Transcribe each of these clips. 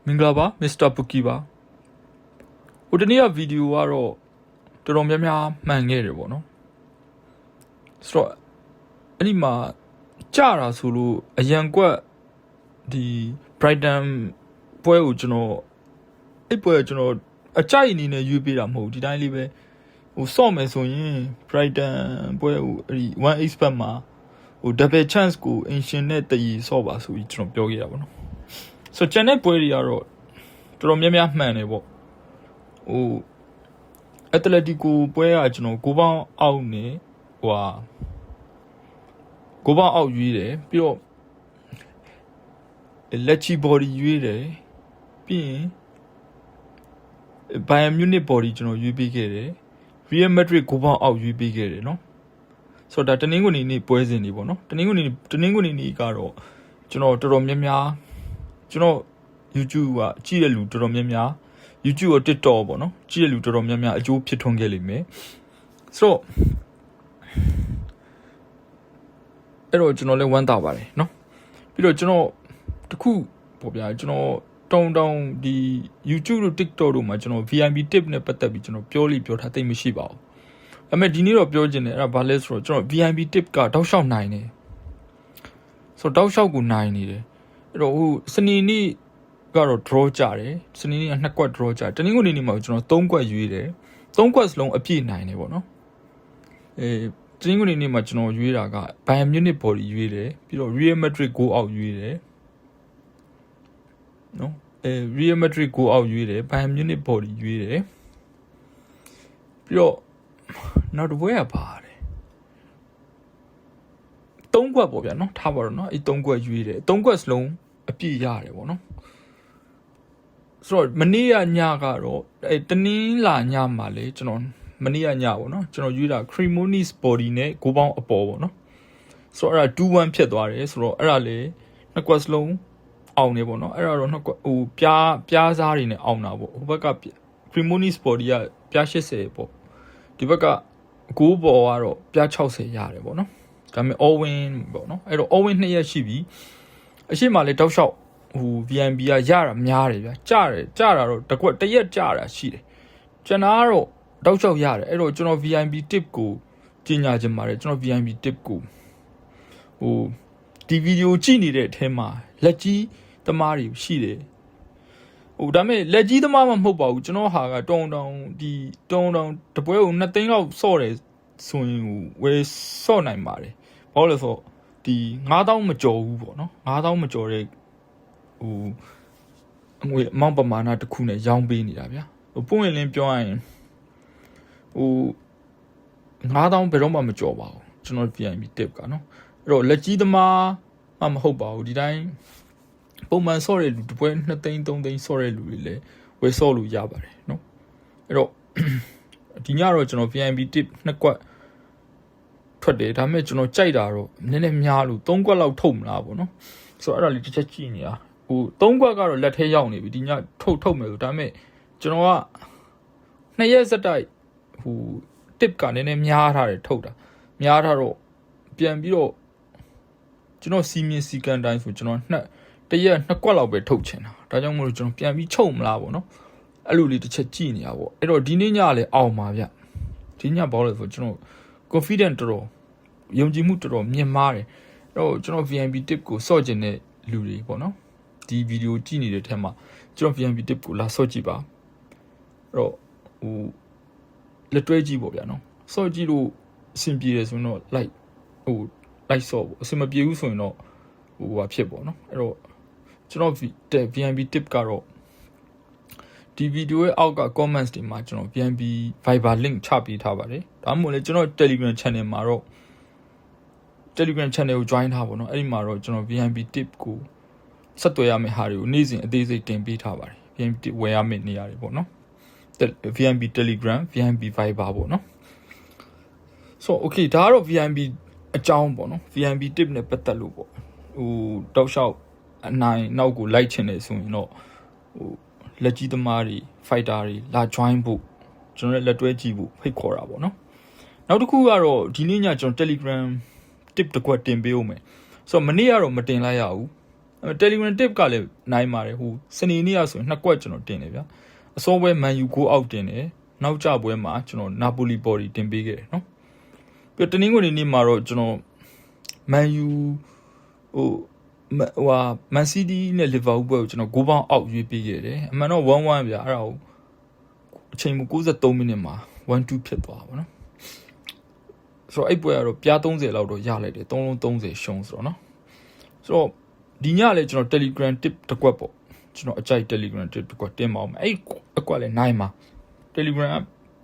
မင်္ဂလာပါမစ္စတာပူကီပါဟိုတနေ့ကဗီဒီယိုကတော့တော်တော်များများမှန်ခဲ့တယ်ပေါ့နော်ဆိုတော့အဲ့ဒီမှာကြာတာဆိုလို့အရန်ကွက်ဒီ Brighton ပွဲကိုကျွန်တော်အဲ့ပွဲကျွန်တော်အကြိုက်အနေနဲ့ရွေးပေးတာမဟုတ်ဒီတိုင်းလေးပဲဟိုဆော့မယ်ဆိုရင် Brighton ပွဲကိုအဲ့ဒီ 1x bet မှာဟို double chance ကို ancient နဲ့တည်ဆော့ပါဆိုပြီးကျွန်တော်ပြောခဲ့တာပေါ့နော်ဆိုတော့ကျန်တဲ့ပွဲတွေကတော့တော်တော်များများမှန်တယ်ပေါ့ဟိုအက်တလက်တီကိုပွဲကကျွန်တော်9ပေါင်းအောက်နေဟိုဟာ9ပေါင်းအောက်ရွေးတယ်ပြီးတော့လက်ချီ body ရွေးတယ်ပြီးရင် Bayern Munich body ကျွန်တော်ရွေးပေးခဲ့တယ် Real Madrid 9ပေါင်းအောက်ရွေးပေးခဲ့တယ်เนาะဆိုတော့ဒါတနင်္ဂနွေနေ့ပွဲစဉ်တွေပေါ့เนาะတနင်္ဂနွေနေ့ကတော့ကျွန်တော်တော်တော်များများကျွန်တော် YouTube ကကြည့်တဲ့လူတော်တော်များများ YouTube ရော TikTok ပေါ့နော်ကြည့်တဲ့လူတော်တော်များများအကျိုးဖြစ်ထွန်းခဲ့လိမ့်မယ်ဆိုတော့အဲ့တော့ကျွန်တော်လည်းဝမ်းသာပါတယ်เนาะပြီးတော့ကျွန်တော်တခုပေါ့ဗျာကျွန်တော်တောင်းဒီ YouTube တို့ TikTok တို့မှာကျွန်တော် VIP tip နဲ့ပတ်သက်ပြီးကျွန်တော်ပြောထားသိမရှိပါဘူးဒါပေမဲ့ဒီနေ့တော့ပြောချင်တယ်အဲ့ဒါဘာလဲဆိုတော့ကျွန်တော် VIP tip ကတောက်လျှောက်နိုင်တယ်ဆိုတော့တောက်လျှောက်ကိုနိုင်နေတယ်အဲ့တော့ဟိုစနေနေ့ကတော့ draw ကြတယ်စနေနေ့က2ကွက် draw ကြတယ်တနင်္ဂနွေနေ့မှာကျွန်တော်3ကွက်ရွေးတယ်3ကွက်စလုံးအပြည့်နိုင်တယ်ပေါ့နော်တနင်္ဂနွေနေ့မှာကျွန်တော်ရွေးတာက Bayern Munich body ရွေးတယ်ပြီးတော့ Real Madrid go out ရွေးတယ်နော်Real Madrid go out ရွေးတယ် Bayern Munich body ရွေးတယ်ပြီးတော့နောက်တစ်ပွဲကပါတယ်3ကွက်ပေါ့ဗျာနော်ထားပါတော့နော်အဲ့3ကွက်ရွေးတယ်3ကွက်စလုံးအပြည့်ရတယ်ပေါ့နော်ဆိုတော့မနေ့ကညကတော့အဲတနင်္လာညမှာလေကျွန်တော်မနေ့ကညပေါ့နော်ကျွန်တော်ရွေးတာ Cremonese body နဲ့9ပေါင်းအပေါ်ပေါ့နော်ဆိုတော့အဲ့ဒါ2-1ဖြစ်သွားတယ်ဆိုတော့အဲ့ဒါလေနှစ်ကွက်စလုံးအောင်နေပေါ့နော်အဲ့ဒါတော့နှစ်ကွက်ဟိုပြားစားတွေနဲ့အောင်တာပေါ့ဟိုဘက်က Cremonese body ကပြား80ပေါ့ဒီဘက်က9ပေါ်ကတော့ပြား60ရတယ်ပေါ့နော်ဒါပေမဲ့ all win ပေါ့နော်အဲ့တော့ all win 2ရက်ရှိပြီအရှိမလေးတောက်လျှောက်ဟို VNB ကရတာများတယ်ဗျာကြတာတော့တကွက်တရက်ကြတာရှိတယ်ကျွန်တော်ကတော့တောက်လျှောက်ရတယ်အဲ့တော့ကျွန်တော် VNB tip ကိုကြီးညာချင်ပါတယ်ကျွန်တော် VNB tip ကိုဟိုဒီဗီဒီယိုကြည့်နေတဲ့အထဲမှာလက်ကြီးသမားတွေရှိတယ်ဟိုဒါပေမဲ့လက်ကြီးသမားမှမဟုတ်ပါဘူးကျွန်တော်ဟာကတုံတောင်တပွဲကို2သိန်းလောက်စော့တယ်ဆိုရင်ဝယ်စော့နိုင်ပါတယ်ဘာလို့လဲဆိုတော့ဒီ9000မကျော်ဘူးပေါ့နော်9000မကျော်တဲ့ဟိုအငွေအမောင့်ပမာဏတစ်ခုနဲ့ရောင်းပေးနေတာဗျာဟိုပွင့်ရင်လင်းပြောရရင်ဟို9000ဘယ်တော့မှမကျော်ပါဘူးကျွန်တော် VIP tip ကနော်အဲ့တော့လက်ကြီးသမားမှမဟုတ်ပါဘူးဒီတိုင်းပုံမှန်ဆော့တဲ့လူတစ်ပွဲ2သိန်း3သိန်းဆော့တဲ့လူတွေလည်းဝယ်ဆော့လို့ရပါတယ်နော်အဲ့တော့ဒီညတော့ကျွန်တော် VIP tip 2ကွက်ထွက်တယ်ဒါပေမဲ့ကျွန်တော်ကြိုက်တာတော့နည်းနည်းများလို့3ကွက်လောက်ထုတ်မလားပေါ့နော်ဆိုတော့အဲ့ဒါလေးတစ်ချက်ကြည့်နေတာဟို3ကွက်ကတော့လက်ထဲရောက်နေပြီဒီညထုတ်မယ်ဆိုဒါပေမဲ့ကျွန်တော်က2ရက်စက်တိုက်ဟို tip ကနည်းနည်းများထားတယ်ထုတ်တာများထားတော့ပြန်ပြီးတော့ကျွန်တော်စီမင်းစီကန်တိုင်းဆိုကျွန်တော်တရက်2ကွက်လောက်ပဲထုတ်ချင်တာဒါကြောင့်မို့လို့ကျွန်တော်ပြန်ပြီးချုပ်မလားပေါ့နော်အဲ့လိုလေးတစ်ချက်ကြည့်နေတာပေါ့အဲ့တော့ဒီနေ့ညလည်းအောင်ပါဗျဒီညဘောလို့ဆိုကျွန်တော် confident တော်ယုံကြည်မှုတော်မြင့်မားတယ်အဲ့တော့ကျွန်တော် VIP tip ကိုစော့ကျင်တဲ့လူတွေပေါ့နော်ဒီဗီဒီယိုကြည့်နေတဲ့ထက်မှာကျွန်တော် VIP tip ကိုလာစော့ကြည့်ပါအဲ့တော့ဟိုလက်တွဲကြည့်ပေါ့ဗျာနော်စော့ကြည့်လို့အဆင်ပြေတယ်ဆိုတော့ like စော့ပေါ့အဆင်မပြေဘူးဆိုရင်တော့ဟိုဟာဖြစ်ပေါ့နော်အဲ့တော့ကျွန်တော် VIP tip ကတော့ဒီဗီဒီယိုရဲ့အောက်က comments တွေမှာကျွန်တော် VIP Viber link ချပေးထားပါတယ်ဒါမှမဟုတ်လေကျွန်တော် Telegram channel မှာတော့ Telegram channel ကို join ထားပါတော့အဲ့ဒီမှာတော့ကျွန်တော် VIP tip ကိုဆက်သွယ်ရမယ့်ဟာတွေကိုနေ့စဉ်အသေးစိတ်တင်ပေးထားပါတယ် VIP tip ဝယ်ရမယ့်နေရာတွေပေါ့နော် VIP Telegram VIP Viber ပေါ့နော် so okay ဒါကတော့ VIP အကြောင်းပေါ့နော် VIP tip နဲ့ပတ်သက်လို့ပေါ့ဟိုတောက်လျှောက်အနိုင်နောက်ကိုလိုက်ချင်တယ်ဆိုရင်တော့ဟိုလက်ကြီးသမားတွေ fighter တွေလာ join ဖို့ကျွန်တော်လက်တွဲကြည့်ဖို့ဖိတ်ခေါ်တာပေါ့နော်နောက်တစ်ခုကတော့ဒီနေ့ညကျွန်တော် Telegram tip တစ်ခွက်တင်ပေးဦးမယ်ဆိုတော့မနေ့ကတော့မတင်လိုက်ရဘူး Telegram tip ကလည်းနိုင်ပါတယ်ဟိုစနေနေ့ရဆိုရင်နှစ်ကွက်ကျွန်တော်တင်တယ်ဗျာအစောပွဲ Man U ကိုအောက်တင်တယ်နောက်ကျပွဲမှာကျွန်တော် Napoli body တင်ပေးခဲ့တယ်နော်ပြီးတော့တနင်္ဂနွေနေ့မှာတော့ကျွန်တော် Man U ဟိုMan City နဲ့ Liverpool ပွဲကိုကျွန်တော်9ပေါင်းအောက်ရွေးပေးခဲ့တယ်အမှန်တော့1-1ဗျာအဲ့ဒါကိုအချိန်93မိနစ်မှာ1-2ဖြစ်သွားပါနော်ဆိုတော့အဲ့ပွဲကတော့ပြား30လောက်တော့ရလိုက်တယ်3လုံး30ရှုံးဆိုတော့နော်ဆိုတော့ဒီညလည်းကျွန်တော် Telegram tip တစ်ကွက်ပေါ့ကျွန်တော်အကြိုက် Telegram tip တစ်ကွက်တင်ပါအောင်အဲ့အကွက်လည်းနိုင်ပါ Telegram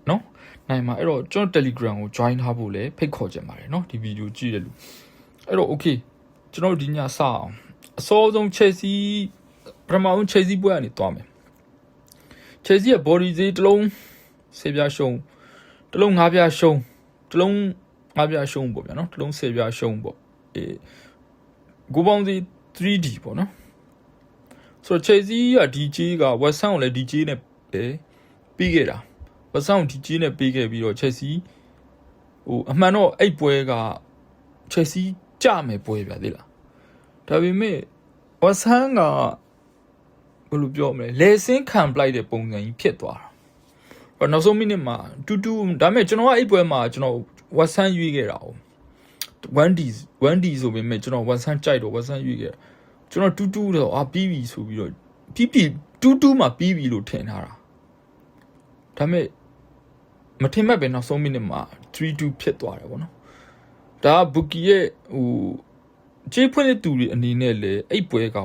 နော်နိုင်ပါအဲ့တော့ကျွန်တော် Telegram ကို join ထားဖို့လည်းဖိတ်ခေါ်ချင်ပါတယ်နော်ဒီဗီဒီယိုကြည့်ရလို့အဲ့တော့ okay ကျွန်တော်ဒီညစအောင်အစောဆုံး Chelsea ပထမဆုံး Chelsea ပွဲကနေတွားမယ် Chelsea ရဲ့ body ဈေးတစ်လုံး10ပြားရှုံးတစ်လုံး9ပြားရှုံးတစ်လုံး9ပြားရှုံးပေါ့ဗျာနော်တစ်လုံး10ပြားရှုံးပေါ့ကိုပေါင်းစီ 3D ပေါ့နော်ဆိုတော့ Chelsea က DJ က West Ham ကိုလည်း DJ နဲ့ပြီးခဲ့တာ West Ham ကို DJ နဲ့ပြီးခဲ့ပြီးတော့ Chelsea ဟိုအမှန်တော့အဲ့ပွဲက Chelsea ကြမယ်ပွဲဗျာသိလားဒါပေမဲ့ West Ham ကဘယ်လိုပြောမလဲလေဆင်းခံပလိုက်တဲ့ပုံစံကြီးဖြစ်သွားတာနောက်ဆုံးမိနစ်မှာ2-2ဒါပေမဲ့ကျွန်တော်ကအဲ့ပွဲမှာကျွန်တော် West Ham ရွေးခဲ့တာ哦1D ဆိုပေမဲ့ကျွန်တော် West Ham ကြိုက်တော့ West Ham ရွေးခဲ့ကျွန်တော်2-2တော့ပြီးပြီဆိုပြီးတော့ပြီး2-2မှာပြီးပြီလို့ထင်ထားတာဒါပေမဲ့မထင်မှတ်ပဲနောက်ဆုံးမိနစ်မှာ3-2ဖြစ်သွားတယ်ဗောနော်ဒါကဘူကီရဲ့ဟိုကြေးဖွင့်တဲ့သူတွေအနေနဲ့လေအဲ့ပွဲက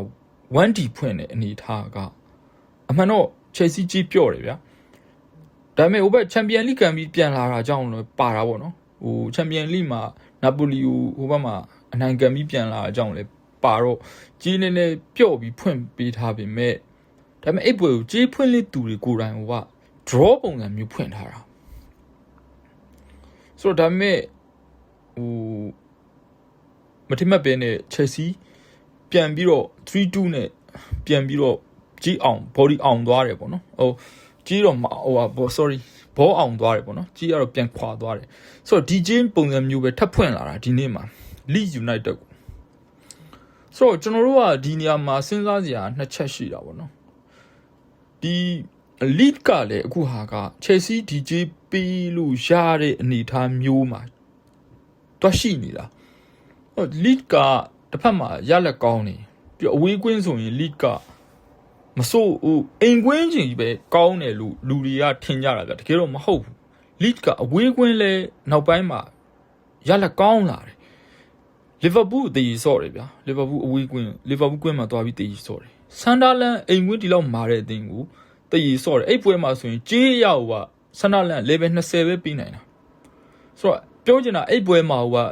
1D ဖွင့်တဲ့အနေထားကအမှန်တော့ Chelsea ကြေးပြော့တယ်ဗျာဒါပေမဲ့ဟိုဘက် Champions League ကန်ပြီးပြန်လာတာကြောင့်လည်းပါတာဗောနော်ဟို Champions League မှာ Napoli ကိုဟိုဘက်မှာအနိုင်ကန်ပြီးပြန်လာတာကြောင့်လည်းပါတော့ကြေးနေနေပြော့ပြီးဖွင့်ပေးထားပေမဲ့ဒါပေမဲ့အဲ့ပွဲကိုကြေးဖွင့်တဲ့သူတွေကိုယ်တိုင်ဟိုက draw ပုံစံမျိုးဖွင့်ထားတာဆိုတော့ဒါပေမဲ့ဟိုမထင်မှတ်ပဲနဲ့ Chelsea ပြန်ပြီးတော့ 3-2 နဲ့ပြန်ပြီးတော့ကြီးအောင် body အောင်သွားတယ်ပေါ့နော်ဟိုကြီးတော့ဟိုsorry ဘောအောင်သွားတယ်ပေါ့နော်ကြီးကတော့ပြန်ခွာသွားတယ်ဆိုတော့ DJ ပုံစံမျိုးပဲထပ်ဖွင့်လာတာဒီနေ့မှာ Leeds United ကိုဆိုတော့ကျွန်တော်တို့ကဒီနေရာမှာစဉ်းစားစရာနှစ်ချက်ရှိတာပေါ့နော်ဒီ Leeds ကလည်းအခုဟာက Chelsea DJ ပေးလို့ရတဲ့အနေအထားမျိုးမှာတွားရှိနေတာဟို Leeds ကတစ်ဖက်မှာရလက်ကောင်းနေပြီးအဝေးကွင်းဆိုရင် Leeds ကမစိုးဟိုအိမ်ကွင်းကြီးပဲကောင်းတယ်လို့လူတွေကထင်ကြတာဗျတကယ်တော့မဟုတ်ဘူး Leeds ကအဝေးကွင်းလဲနောက်ပိုင်းမှာရလက်ကောင်းလာတယ် Liverpool တည်ဆော့တယ်ဗျာ Liverpool အဝေးကွင်း Liverpool ကွင်းမှာသွားပြီးတည်ဆော့တယ် Sunderland အိမ်ကွင်းဒီလောက်မာတဲ့အသင်းကိုတည်ဆော့တယ်အဲ့ပွဲမှာဆိုရင်ကြေးရောက်က Sunderland level 20ပဲပြီးနိုင်တာဆိုတော့ပြောချင်တာအဲ့ပွဲမှာဟိုက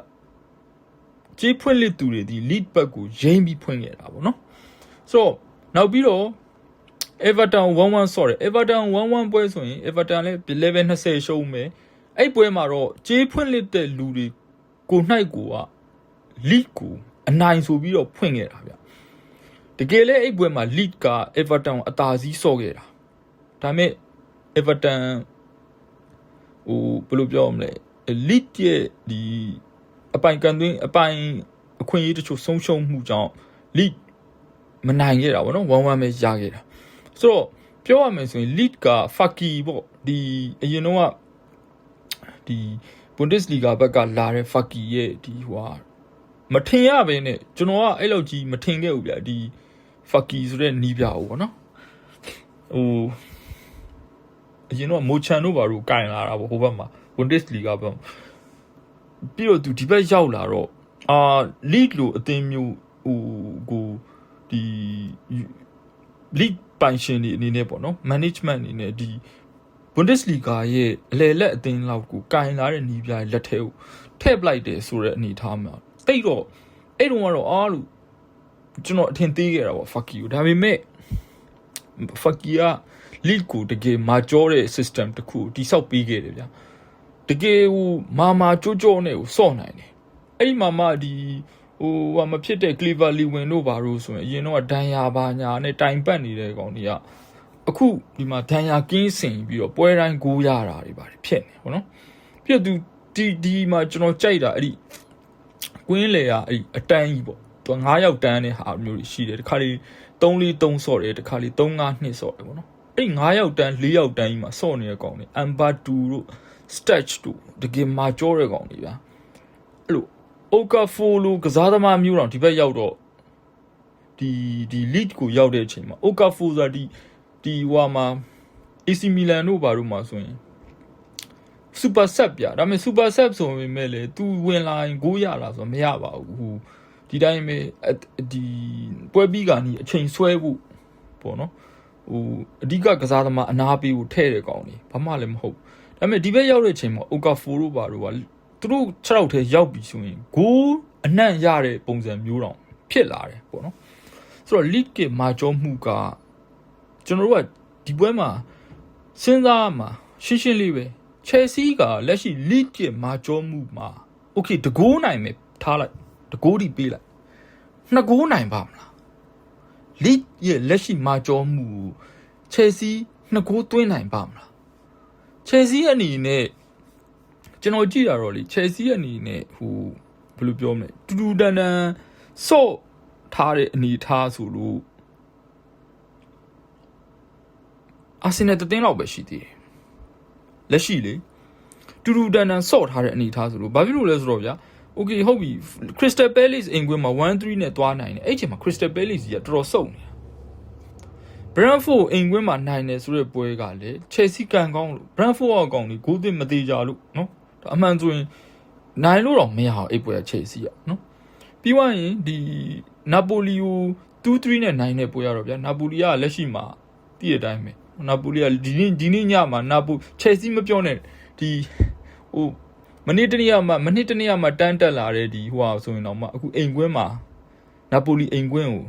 ကြေးဖွင့်လက်သူတွေဒီ lead back ကိုရင်းပြီးဖွင့်ခဲ့တာပေါ့နော်ဆိုတော့နောက်ပြီးတော့ Everton 1-1 ဆော့တယ် Everton 1-1 ပွဲဆိုရင် Everton လည်း level 20ရှုံးမယ်အဲ့ပွဲမှာတော့ကြေးဖွင့်လက်တဲ့လူတွေကိုနိုင်ကိုက lead ကိုအနိုင်ဆိုပြီးတော့ဖွင့်ခဲ့တာဗျတကယ်လဲအဲ့ပွဲမှာ lead က Everton ကိုအသာစီးဆော့ခဲ့တာဒါပေမဲ့ Everton ဟိုဘယ်လိုပြောမလဲ lead ရဲ့ဒီအပိုင်ကန်သွင်းအပိုင်အခွင့်အရေးတချို့ဆုံးရှုံးမှုကြောင့် lead မနိုင်ခဲ့တာဗောနော်1-1ပဲရခဲ့တာဆိုတော့ပြောရမယ်ဆိုရင် lead က Faki ပေါ့ဒီအရင်တော့ကဒီ Bundesliga ဘက်ကလာတဲ့ Faki ရဲ့ဒီဟိုဟာမထင်ရပဲနဲ့ကျွန်တော်ကအဲ့လောက်ကြီးမထင်ခဲ့ဘူးဗျာဒီ Faki ဆိုတဲ့နီးပြဟုတ်ဗောနော်ဟိုအရင်တော့မိုချန်တို့ဘာလို့ကင်လာတာဗောဟိုဘက်မှာ Bundesliga ဘက်ပြီးတော့သူဒီဘက်ရောက်လာတော့league လို့အသင်းမျိုးဟိုကိုဒီ league ပိုင်ရှင်တွေအနေနဲ့ပေါ့နော် management အနေနဲ့ဒီ Bundesliga ရဲ့အလယ်လက်အသင်းလောက်ကိုကင်လာတဲ့နီးပြားလက်ထဲကိုထည့်ပလိုက်တယ်ဆိုတဲ့အနေထားမှာတိတ်တော့အဲ့တုန်းကတော့အားလို့ကျွန်တော်အထင်သေးခဲ့တာပေါ့ Faki ကိုဒါပေမဲ့ Faki က league ကိုတကယ်မာကြောတဲ့ system တစ်ခုတိဆောက်ပေးခဲ့တယ်ဗျာတကယ်ဟိုမာကြောနဲ့ကိုစော့နိုင်တယ်အဲ့ဒီမာဒီဟိုဟာမဖြစ်တဲ့ Clever Lewin တို့ဘာလို့ဆိုရင်အရင်တော့ဒန်ယာဘာညာနဲ့တိုင်ပတ်နေတဲ့ကောင်တွေကအခုဒီမှာဒန်ယာကင်းစင်ပြီးတော့ပွဲတိုင်းဂိုးရတာတွေပါတယ်ဖြစ်နေဟုတ်နော်ပြီးတော့သူဒီမှာကျွန်တော်ကြိုက်တာအဲ့ဒီကွင်းလေကအဲ့ဒီအတန်းကြီးပေါ့ သူ9ယောက်တန်းတဲ့ဟာမျိုးရှိတယ်တခါလေ3-4-3ဆော့တယ်တခါလေ3-5-2ဆော့တယ်ပေါ့နော်အဲ့9ယောက်တန်း4ယောက်တန်းကြီးမှာဆော့နေတဲ့ကောင်တွေAmber 2တို့ Stage တို့တကယ်မာကြောတဲ့ကောင်တွေဗျာအဲ့လို Okafor လို့ကစားသမားမျိုးတောင်ဒီဘက်ရောက်တော့ဒီ lead ကိုရောက်တဲ့အချိန်မှာ Okafor ဆိုတာဒီဟိုမှာ AC Milan တို့ဘာတို့မှာဆိုရင် super sub ပြဒါပေမဲ့ super sub ဆိုပေမဲ့လေ तू ဝင်လာရင်ဂိုးရလာဆိုတော့မရပါဘူးဟိုဒီတိုင်းပဲဒီပွဲပြီးကနေအချိန်ဆွဲဖို့ပေါ့နော်ဟိုအဓိကကစားသမားအနာပေးဖို့ထဲ့တဲ့ကောင်တွေဘာမှလည်းမဟုတ်ဒါပေမဲ့ဒီဘက်ရောက်တဲ့အချိန်မှာ Okafor တို့ဘာတို့ကသူတို့6ယောက်ထဲရောက်ပြီဆိုရင်ဂိုးအနှံ့ရတဲ့ပုံစံမျိုးတောင်ဖြစ်လာတယ်ပေါ့နော်ဆိုတော့ league ကမာကြောမှုကကျွန်တော်တို့ကဒီပွဲမှာစဉ်းစားမှာရှင်းရှင်းလေးပဲ Chelsea ကလက်ရှိ league ကမာကြောမှုမှာ okay တကိုးနိုင်မယ်ထားလိုက်တကိုးတီပေးလိုက်နှစ်ကိုးနိုင်ပါမလား league ရဲ့လက်ရှိမာကြောမှု Chelsea နှစ်ကိုးသွင်းနိုင်ပါမလား Chelsea အနေနဲ့ကျွန်တော်ကြည့်ရတော့လေ Chelsea အနေနဲ့ဟိုဘယ်လိုပြောမလဲတူတူတန်တန်ဆော့ထားတဲ့အနေထားဆိုလို့အာဆင်နယ်တသိန်းလောက်ပဲရှိသေးတယ်လက်ရှိလေတူတူတန်တန်ဆော့ထားတဲ့အနေထားဆိုလို့ဘာဖြစ်လို့လဲဆိုတော့ဗျာ okay ဟုတ်ပြီ Crystal Palace အိမ်ကွင်းမှာ 1-3 နဲ့သွားနိုင်တယ်အဲ့ချိန်မှာ Crystal Palace ကြီးကတော်တော်စုံနေ Brentford အိမ်ကွင်းမှာနိုင်တယ်ဆိုတဲ့ပွဲကလေ Chelsea ကန်ကောင်းလို့ Brentford အကောင်ကြီးဂိုးသစ်မသေးကြလို့နော်အမှန်ဆိုရင်နိုင်လို့တော့မရအောင်အိပ်ပွဲ Chelsea อ่ะနော်ပြီးသွားရင်ဒီ Napoli ကို 2-3 နဲ့နိုင်တဲ့ပွဲရတော့ဗျာ Napoli ကလက်ရှိမှာတည့်တဲ့အတိုင်းပဲ Napoli ကဒီနေ့ညမှာ Napoli Chelsea မပြောနဲ့ဒီဟိုမနေ့တနေ့မှတန်းတက်လာတဲ့ဒီဟိုဟာဆိုရင်တော့မှအခုအိမ်ကွင်းမှာ Napoli အိမ်ကွင်းကို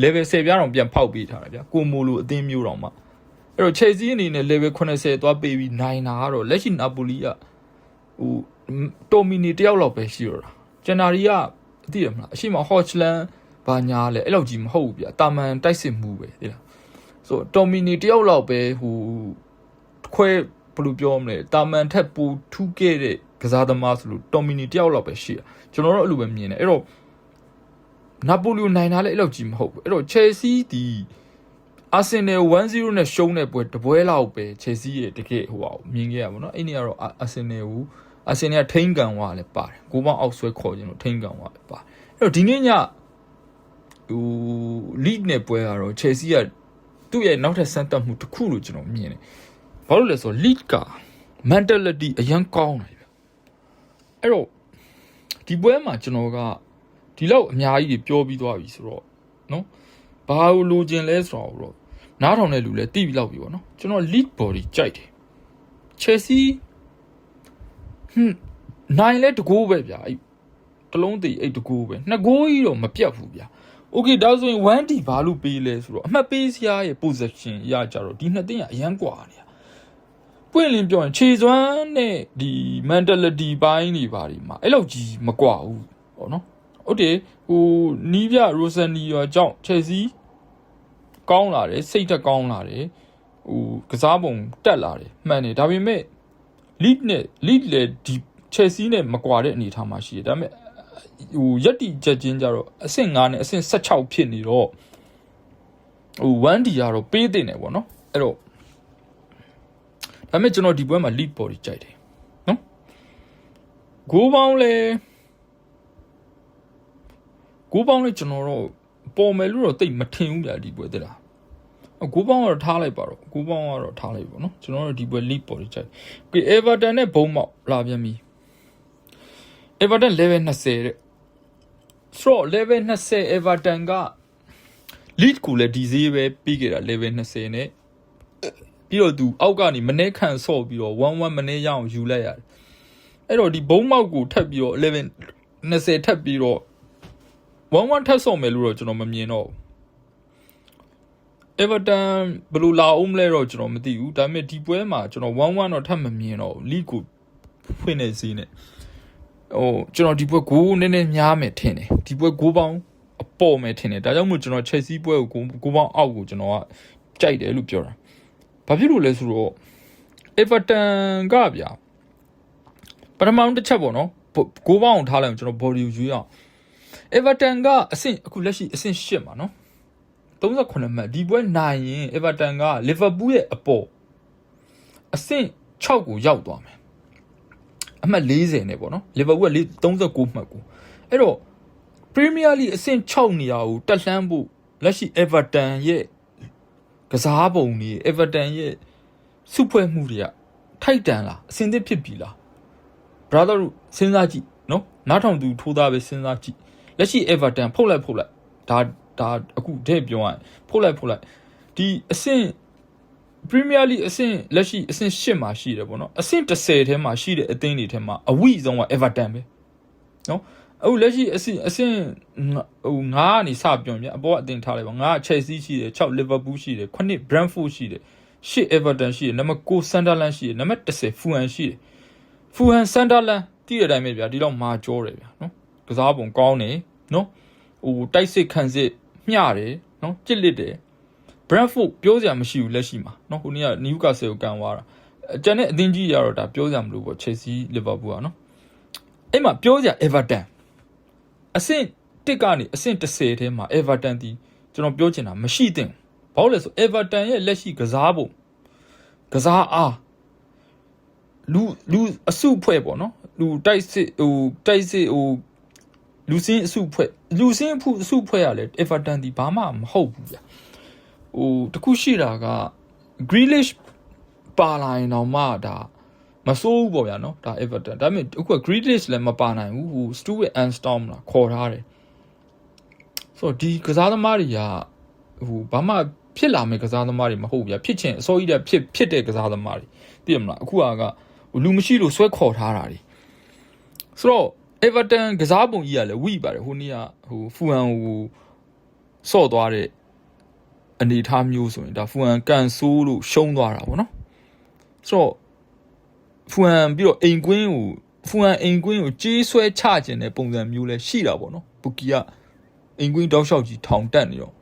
level 10ပြားတော့ပြန်ဖောက်ပေးထားတာဗျာကိုမိုလိုအသင်းမျိုးတော့မှအဲ့တော့ Chelsea အနေနဲ့ level 80သွားပေးပြီးနိုင်တာကတော့လက်ရှိ Napoli ကဟိုတိုမီနီတယောက်လောက်ပဲရှိတော့တာဂျန်နာရီကအသိရမလားအရှိမ Hotchland ဘာညာလဲအဲ့လောက်ကြီးမဟုတ်ဘူးဗျာတာမန်တိုက်စစ်မှုပဲသိလားဆိုတိုမီနီတယောက်လောက်ပဲဟိုခွဲဘယ်လိုပြောမလဲတာမန်ထက်ပိုထူးခဲ့တဲ့ကစားသမားဆိုလို့တိုမီနီတယောက်လောက်ပဲရှိတာကျွန်တော်တို့အဲ့လိုပဲမြင်တယ်အဲ့တော့နာပိုလီနိုင်တာလည်းအဲ့လောက်ကြီးမဟုတ်ဘူးအဲ့တော့ Chelsea ဒီအာဆင်နယ် 1-0 နဲ့ရှုံးတဲ့ပွဲတပွဲလောက်ပဲ Chelsea ရဲ့တကယ်ဟိုပါမြင်ခဲ့ရပါတော့အဲ့နေ့ကတော့အာဆင်နယ်ကထိန်းကန်သွားလည်းပါတယ်ကိုပေါင်းအောက်ဆွဲခေါ်ခြင်းလို့ထိန်းကန်သွားလည်းပါတယ်အဲ့တော့ဒီနေ့ညဟို league နဲ့ပွဲကတော့ Chelsea ကသူ့ရဲ့နောက်ထပ်စမ်းသပ်မှုတစ်ခုလို့ကျွန်တော်မြင်တယ်ဘာလို့လဲဆိုတော့ league က mentality အရန်ကောင်းတယ်ဗျအဲ့တော့ဒီပွဲမှာကျွန်တော်ကဒီလောက်အများကြီးပြောပြီးသွားပြီဆိုတော့နော်ဘာလို့လိုချင်လဲဆိုတော့နားထောင်တဲ့လူလည်းသိပြီးလောက်ပြီပေါ့နော်ကျွန်တော် league body ကြိုက်တယ် Chelsea နိုင်လဲတကိုးပဲဗျာအဲ့တလုံးသေးအဲ့တကိုးပဲနှစ်ကိုးကြီးတော့မပြတ်ဘူးဗျာ okay ဒါဆိုရင် 1D ဘာလို့ပေးလဲဆိုတော့အမှတ်ပေးစရာရဲ့ position ရကြတော့ဒီနှစ်တင်းကအရန်กว่าနေတာပွင့်လင်းပြောရင်ခြေစွမ်းနဲ့ဒီ mentality ပိုင်းတွေဘာတွေမှာအဲ့လောက်ကြီးမกว่าဘူးပေါ့နော်ဟုတ်တယ်ဟိုနီးပြ Rossini ရောအကြောင်း Chelsea ကောင်းလာတယ်စိတ်သက်ကောင်းလာတယ်ဟိုကစားပုံတက်လာတယ်မှန်တယ်ဒါပေမဲ့ league လေဒီ Chelsea နဲ့မကွာတဲ့အနေအထားမှာရှိတယ်ဒါပေမဲ့ဟိုရက်တီချက်ချင်းကြတော့အဆင့်9နဲ့အဆင့်16ဖြစ်နေတော့ဟို 1D ကတော့ပေးတင်တယ်ပေါ့နော်အဲ့တော့ဒါပေမဲ့ကျွန်တော်ဒီပွဲမှာ league body ကြိုက်တယ်နော်ဂိုးပေါင်းလဲကျွန်တော်တော့ပေါ်မယ်လို့တော့တိတ်မထင်ဘူးဗျာဒီပွဲတဲ့လားဂိုးပေါင်းကတော့ထားလိုက်ပါတော့ဂိုးပေါင်းကတော့ထားလိုက်ပါနော်ကျွန်တော်တို့ဒီပွဲ league body ကြိုက်โอเค Everton နဲ့ဘုံမောက်လာပြန်ပြီ Everton level 20တဲ့ဆိုတော့ level 20 Everton က lead ကိုလည်းဒီဈေးပဲပြီးခဲ့တာ level 20နဲ့ပြီးတော့သူအောက်ကနေမနှဲခန့်ဆော့ပြီးတော့1-1မနှဲရအောင်ယူလိုက်ရတယ်အဲ့တော့ဒီဘုံမောက်ကိုထပ်ပြီးတော့11 20ထပ်ပြီးတော့1-1ထပ်ဆော့မယ်လို့တော့ကျွန်တော်မမြင်တော့ဘူး Everton ဘယ်လိုလာအောင်မလဲတော့ကျွန်တော်မသိဘူးဒါပေမဲ့ဒီပွဲမှာကျွန်တော်1-1တော့ထပ်မမြင်တော့ဘူး league ကိုဖွင့်နေစီးနေဟိုကျွန်တော်ဒီပွဲဂိုးနည်းနည်းများမယ်ထင်တယ်ဒီပွဲဂိုးပေါင်းအပေါ်မယ်ထင်တယ်ဒါကြောင့်မို့ကျွန်တော် Chelsea ပွဲကိုဂိုးပေါင်းအောက်ကိုကျွန်တော်ကကြိုက်တယ်လို့ပြောတာဘာဖြစ်လို့လဲဆိုတော့ Everton ကဗျာပထမတစ်ချက်ပေါ့နော်ဂိုးပေါင်းအောင်ထားလိုက်အောင်ကျွန်တော် body ကိုယူရအောင် Everton ကအဆင့်အခုလက်ရှိအဆင့်8မှာနော်38မှတ်ဒီပွဲနိုင်ရင် Everton က Liverpool ရဲ့အပေါ်အဆင့်6ကိုရောက်သွားမယ်အမှတ်40နဲ့ပေါ့နော် Liverpool က39မှတ်ကိုအဲ့တော့ Premier League အဆင့်6နေရာကိုတက်လှမ်းဖို့လက်ရှိ Everton ရဲ့ကစားပုံတွေ Everton ရဲ့စုဖွဲ့မှုတွေကထိုက်တန်လားအဆင်သင့်ဖြစ်ပြီလား brother တို့စဉ်းစားကြည့်နော်နားထောင်သူထိုးသားပဲစဉ်းစားကြည့်လက်ရှိ Everton ဖုတ်လိုက်ဒါအခုတဲ့ပြောရရင်ဖုတ်လိုက်ဒီအဆင့် Premier League အဆင့်လက်ရှိအဆင့်8မှာရှိတယ်ပေါ့နော်အဆင့်10ထဲမှာရှိတဲ့အသင်းတွေထဲမှာအဝိဆုံးက Everton ပဲနော်အခုလက်ရှိအဆင့်ဟို9ကနေစပြောရင်ဗျအပေါ်အတင်ထားလိုက်ပါ9 Chelsea ရှိတယ်6 Liverpool ရှိတယ်9 Brentford ရှိတယ်10 Everton ရှိတယ်နံပါတ်9 Sunderland ရှိတယ်နံပါတ်10 Fulham ရှိတယ် Fulham Sunderland တည့်တဲ့အတိုင်းပဲဗျဒီတော့မာကြောတယ်ဗျနော်ကစားပုံကောင်းတယ်နော်ဟိုတိုက်စစ်ခံစစ်မျှတယ်နော်ကြစ်လစ်တယ် Brentford ပြောစရာမရှိဘူးလက်ရှိမှာနော်ဟိုနေ့က Newcastle ကိုကန်သွားတာကျန်တဲ့အသင်းကြီးတွေကတော့ဒါပြောစရာမလိုပေါ့ Chelsea Liverpool อ่ะနော်အဲ့မှာပြောစရာ Everton အဆင့်1ကနေအဆင့်10ထဲမှာ Everton ဒီကျွန်တော်ပြောချင်တာမရှိသင့်ဘာလို့လဲဆို Everton ရဲ့လက်ရှိကစားပုံကစားအားလူအစုဖွဲ့ပေါ့နော်လူတိုက်စစ်လူစင်းအစုဖွဲ့အစုဖွဲ့ရလဲ Everton ဒီဘာမှမဟုတ်ဘူးဗျတခုရှိတာက Grealish ပါလာရင်တော့မှဒါမစိုးဘူးပေါ့ဗျာနော်ဒါ Everton ဒါပေမဲ့အခုက Grealish လည်းမပါနိုင်ဘူးStuart Armstrong လားခေါ်ထားတယ်ဆိုတော့ဒီကစားသမားတွေကဘာမှဖြစ်လာမယ့်ကစားသမားတွေမဟုတ်ဗျာဖြစ်ချင်အစောကြီးတည်းဖြစ်တဲ့ကစားသမားတွေသိရမလားအခုကလူမရှိလို့ဆွဲခေါ်ထားတာတွေဆိုတော့ Everton ကစားပုံကြီးကလည်းဝိပါတယ်ဟိုနေ့ကFulham ကိုဆော့သွားတဲ့အနေထားမျိုးဆိုရင်ဒါFulhamကန်ဆိုးလို့ရှုံးသွားတာပေါ့နော်ဆိုတော့Fulhamပြီးတော့အိမ်ကွင်းကိုကြေးဆွဲချခြင်းတဲ့ပုံစံမျိုးလဲရှိတာပေါ့နော်ဘူကီကအိမ်ကွင်းတောက်လျှောက်ကြီးထောင်တက်နေတော့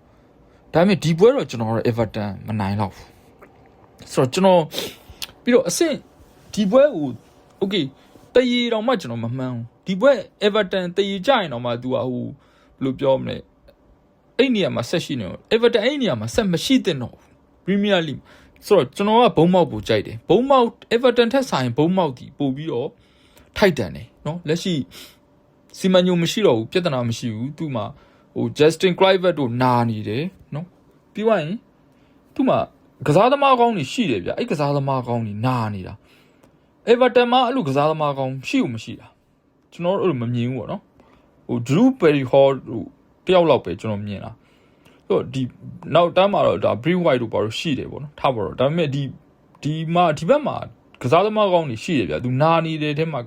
ဒါပေမဲ့ဒီပွဲတော့ကျွန်တော်တို့ Everton မနိုင်တော့ဘူးဆိုတော့ကျွန်တော်ပြီးတော့အဆင့်ဒီပွဲကို okay တရေတောင်မှကျွန်တော်မမှန်းဘူးဒီပွဲ Everton တရေကြရင်တော့မှ तू ဘယ်လိုပြောမလဲအဲ့နေရာမှာဆက်ရှိနေတော့ Everton အဲ့နေရာမှာဆက်မရှိသင့်တော့ Premier League ဆိုတော့ကျွန်တော်ကဘုံမောက်ကိုကြိုက်တယ်ဘုံမောက် Everton ထက်ဆိုင်ဘုံမောက်ဒီပို့ပြီးတော့ထိုက်တန်တယ်နော်လက်ရှိစီမံညိုမရှိတော့ဘူးပြဿနာမရှိဘူးသူ့မှာJustin Kluivert တို့နာနေတယ်နော်ပြီးသွားရင်သူ့မှာကစားသမားကောင်းတွေရှိတယ်ဗျအဲ့ကစားသမားကောင်းတွေနာနေတာ Everton မှာအဲ့လိုကစားသမားကောင်းရှိဦးမရှိတာကျွန်တော်တို့အဲ့လိုမမြင်ဘူးပေါ့နော်Drew Berry Hall တို့တယောက်လောက်ပဲကျွန်တော်မြင်တာဆိုတော့ဒီနောက်တန်းမှာတော့ဒါ Bray White တို့ဘာလို့ရှိတယ်ပေါ့နော်ထားပါတော့ဒါပေမဲ့ဒီဘက်မှာကစားသမားကောင်းတွေရှိတယ်ဗျသူနာနေတယ်ထဲမှာ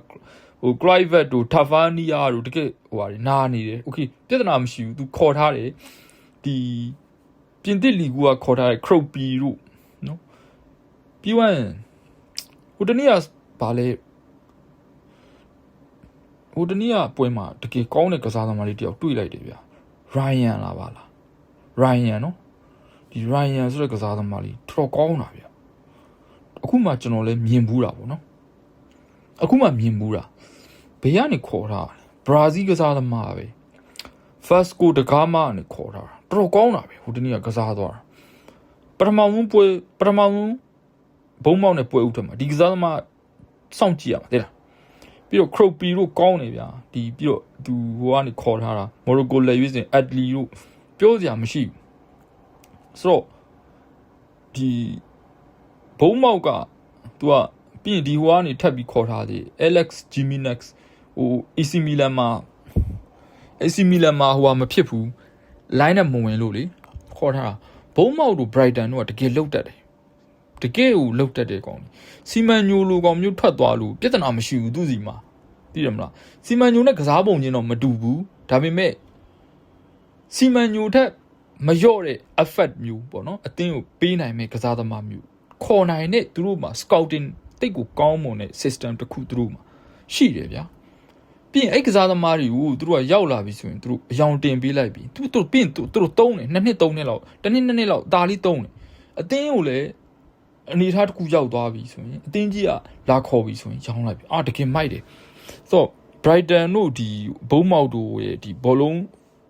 Kluivert တို့ Tavernier တို့တကယ်နာနေတယ်โอเคပြဿနာမရှိဘူးသူခေါ်ထားတယ်ဒီပြင်သစ်လီဂူကခေါ်ထားတဲ့ Kropi တို့နော်ပြီးရင်တနေ့ကဘာလဲတနေ့ကပွဲမှာတကယ်ကောင်းတဲ့ကစားသမားလေးတယောက်တွေ့လိုက်တယ်ဗျ Ryan လားပါလား Ryan နော်ဒီ Ryan ဆိုတဲ့ကစားသမားလေးတော်ကောင်းတာဗျအခုမှကျွန်တော်လည်းမြင်ဘူးတာပေါ့နော်အခုမှမြင်ဘူးတာဘယ်ကနေခေါ်ထားလဲဘရာဇီးကစားသမားပဲ Vasco da Gama နဲ့ခေါ်ထားတာတော်ကောင်းတာပဲဟိုတနေ့ကစားသွားတာပထမဆုံးဘုံမောက်နဲ့ပွဲဥထမှာဒီကစားသမားစောင့်ကြည့်ရမှာတဲ့လားပြီးတော့ Kropi တို့ကောင်းနေဗျာဒီပြီးတော့သူဟိုကနေခေါ်ထားတာ Morocco လက်ရွေးစင် Adli တို့ပြောစရာမရှိဘူးဆိုတော့ဒီဘုံမောက်ကသူကပြီးရင်ဒီဟိုကနေထပ်ပြီးခေါ်ထားသေး Alex Jimenez AC Milan မှာဟိုမဖြစ်ဘူး line နဲ့မဝင်လို့လေခေါ်ထားတာဘုံမောက်တို့ Brighton တို့ကတကယ်လှုပ်တတ်တယ်တကယ်ကိုလှုပ်တတ်တဲ့ကောင်စီမံညိုလိုကောင်မျိုးထွက်သွားလို့ပြဿနာမရှိဘူးသူစီမှာသိတယ်မလားစီမံညိုနဲ့ကစားပုံချင်းတော့မတူဘူးဒါပေမဲ့စီမံညိုထက်မလျော့တဲ့ effect မျိုးပေါ့နော်အသင်းကိုပေးနိုင်မဲ့ကစားသမားမျိုးခေါ်နိုင်တဲ့သူတို့မှာ scouting တိတ်ကိုကောင်းမွန်တဲ့ system တစ်ခုသူတို့မှာရှိတယ်ဗျာပြီးရင်အဲ့ကစားသမားတွေကိုသူတို့ကရောက်လာပြီဆိုရင်သူတို့အယောင်တင်ပေးလိုက်ပြီသူတို့ပြီးရင်သူတို့သုံးတယ်2နှစ်3နှစ်လောက်တစ်နှစ်လောက်ဒါလေးသုံးတယ်အသင်းကိုလည်းအနေထားတစ်ခုရောက်သွားပြီဆိုရင်အသင်းကြီးကလာခေါ်ပြီဆိုရင်ရောင်းလိုက်ပြီတကယ်မိုက်တယ်ဆိုတော့ Brighton တို့ဒီဘုံမောက်တို့ရဲ့ဒီဘောလုံး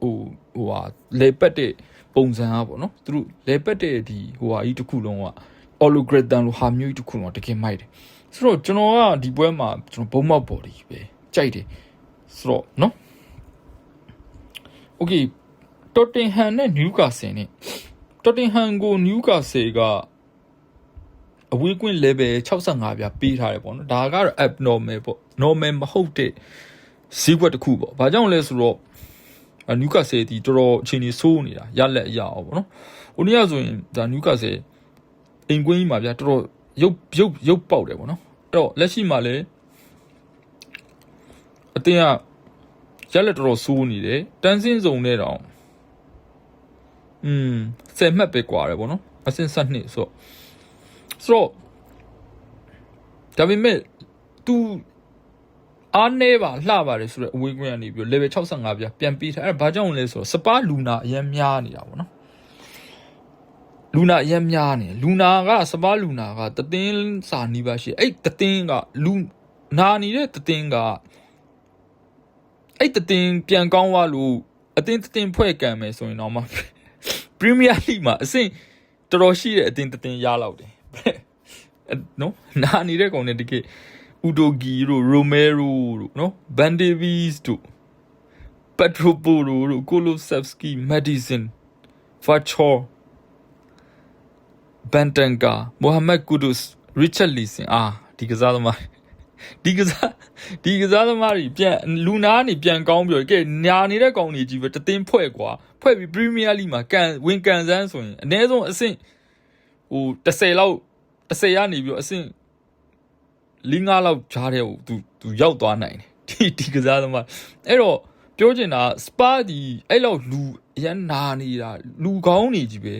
ဟိုဟာလေပတ်တဲ့ပုံစံอ่ะပေါ့နော်သူတို့လေပတ်တဲ့ဒီဟိုဟာကြီးတစ်ခုလုံးက algorithm လိုဟာမျိုးကြီးတစ်ခုလုံးတကယ်မိုက်တယ်ဆိုတော့ကျွန်တော်ကဒီပွဲမှာကျွန်တော်ဘုံမောက်ပေါ်ဒီပဲကြိုက်တယ်ဆိုတော့နော် Okay Tottenham နဲ့ Newcastle နဲ့ Tottenham ကို Newcastle ကအဝေးကွင်း level 65ပြပေးထားတယ်ပေါ့နော်ဒါကတော့ abnormal ပေါ့ normal မဟုတ်တဲ့ဈေးကွက်တစ်ခုပေါ့ဘာကြောင့်လဲဆိုတော့Newcastle ဒီတော်တော်အခြေအနေဆိုးနေတာရလက်အရအောင်ပေါ့နော်ဟိုနေ့ကဆိုရင်ဒါ Newcastle အိမ်ကွင်းကြီးမှာဗျာတော်တော်ရုပ်ပေါက်တယ်ပေါ့နော်အဲ့တော့လက်ရှိမှာလည်းအတင်းကရလက်တော်တော်ဆိုးနေတယ်တန်းစင်းစုံနဲ့တောင်10မှတ်ပဲกว่าတယ်ပေါ့နော်အဆင့်7နှစ်ဆိုတော့ဒါပေမဲ့ तू အားနေပါလှပါတယ်ဆိုတော့အဝေးကွင်းကနေပြီး level 65ပြပြန်ပေးထားအဲ့ဒါဘာကြောင့်လဲဆိုတော့စပါလူနာအရင်များနေတာပေါ့နော်လူနာအရင်များနေလူနာကစပါလူနာကတသင်းစာနီးပါရှိအဲ့တသင်းကလူနာနေတဲ့တသင်းကအဲ့တသင်းပြန်ကောင်းသွားလို့အသင်းတသင်းဖွဲ့ကံမယ်ဆိုရင်တော့မှ Premier League မှာအဆင့်တော်တော်ရှိတဲ့အသင်းတသင်းရလောက်တယ်နော်နာနေတဲ့ကောင်တွေတကယ်Udogi တို့ Romero တို့နော် Van de Beek တို့ Petroporo တို့ Kulusevski Madison Fachor Bentanka Mohamed Kudus Richarlison ဒီကစားသမားတွေပြန်လူနာနေပြန်ကောင်းပြီးတော့ကဲညာနေတဲ့ကောင်တွေကြီးပဲတသင်းဖွဲ့ကွာဖွဲ့ပြီး Premier League မှာဝင်ကန်စမ်းဆိုရင်အနည်းဆုံးအဆင့်ဟို10လောက်10ကနေပြီးတော့အဆင့်5လောက်ဂျားတဲ့ဟိုသူရောက်သွားနိုင်တယ်ဒီကစားသမားအဲ့တော့ပြောချင်တာစပါဒီအဲ့လောက်လူအရန်နာနေတာလူကောင်းနေကြီးပဲ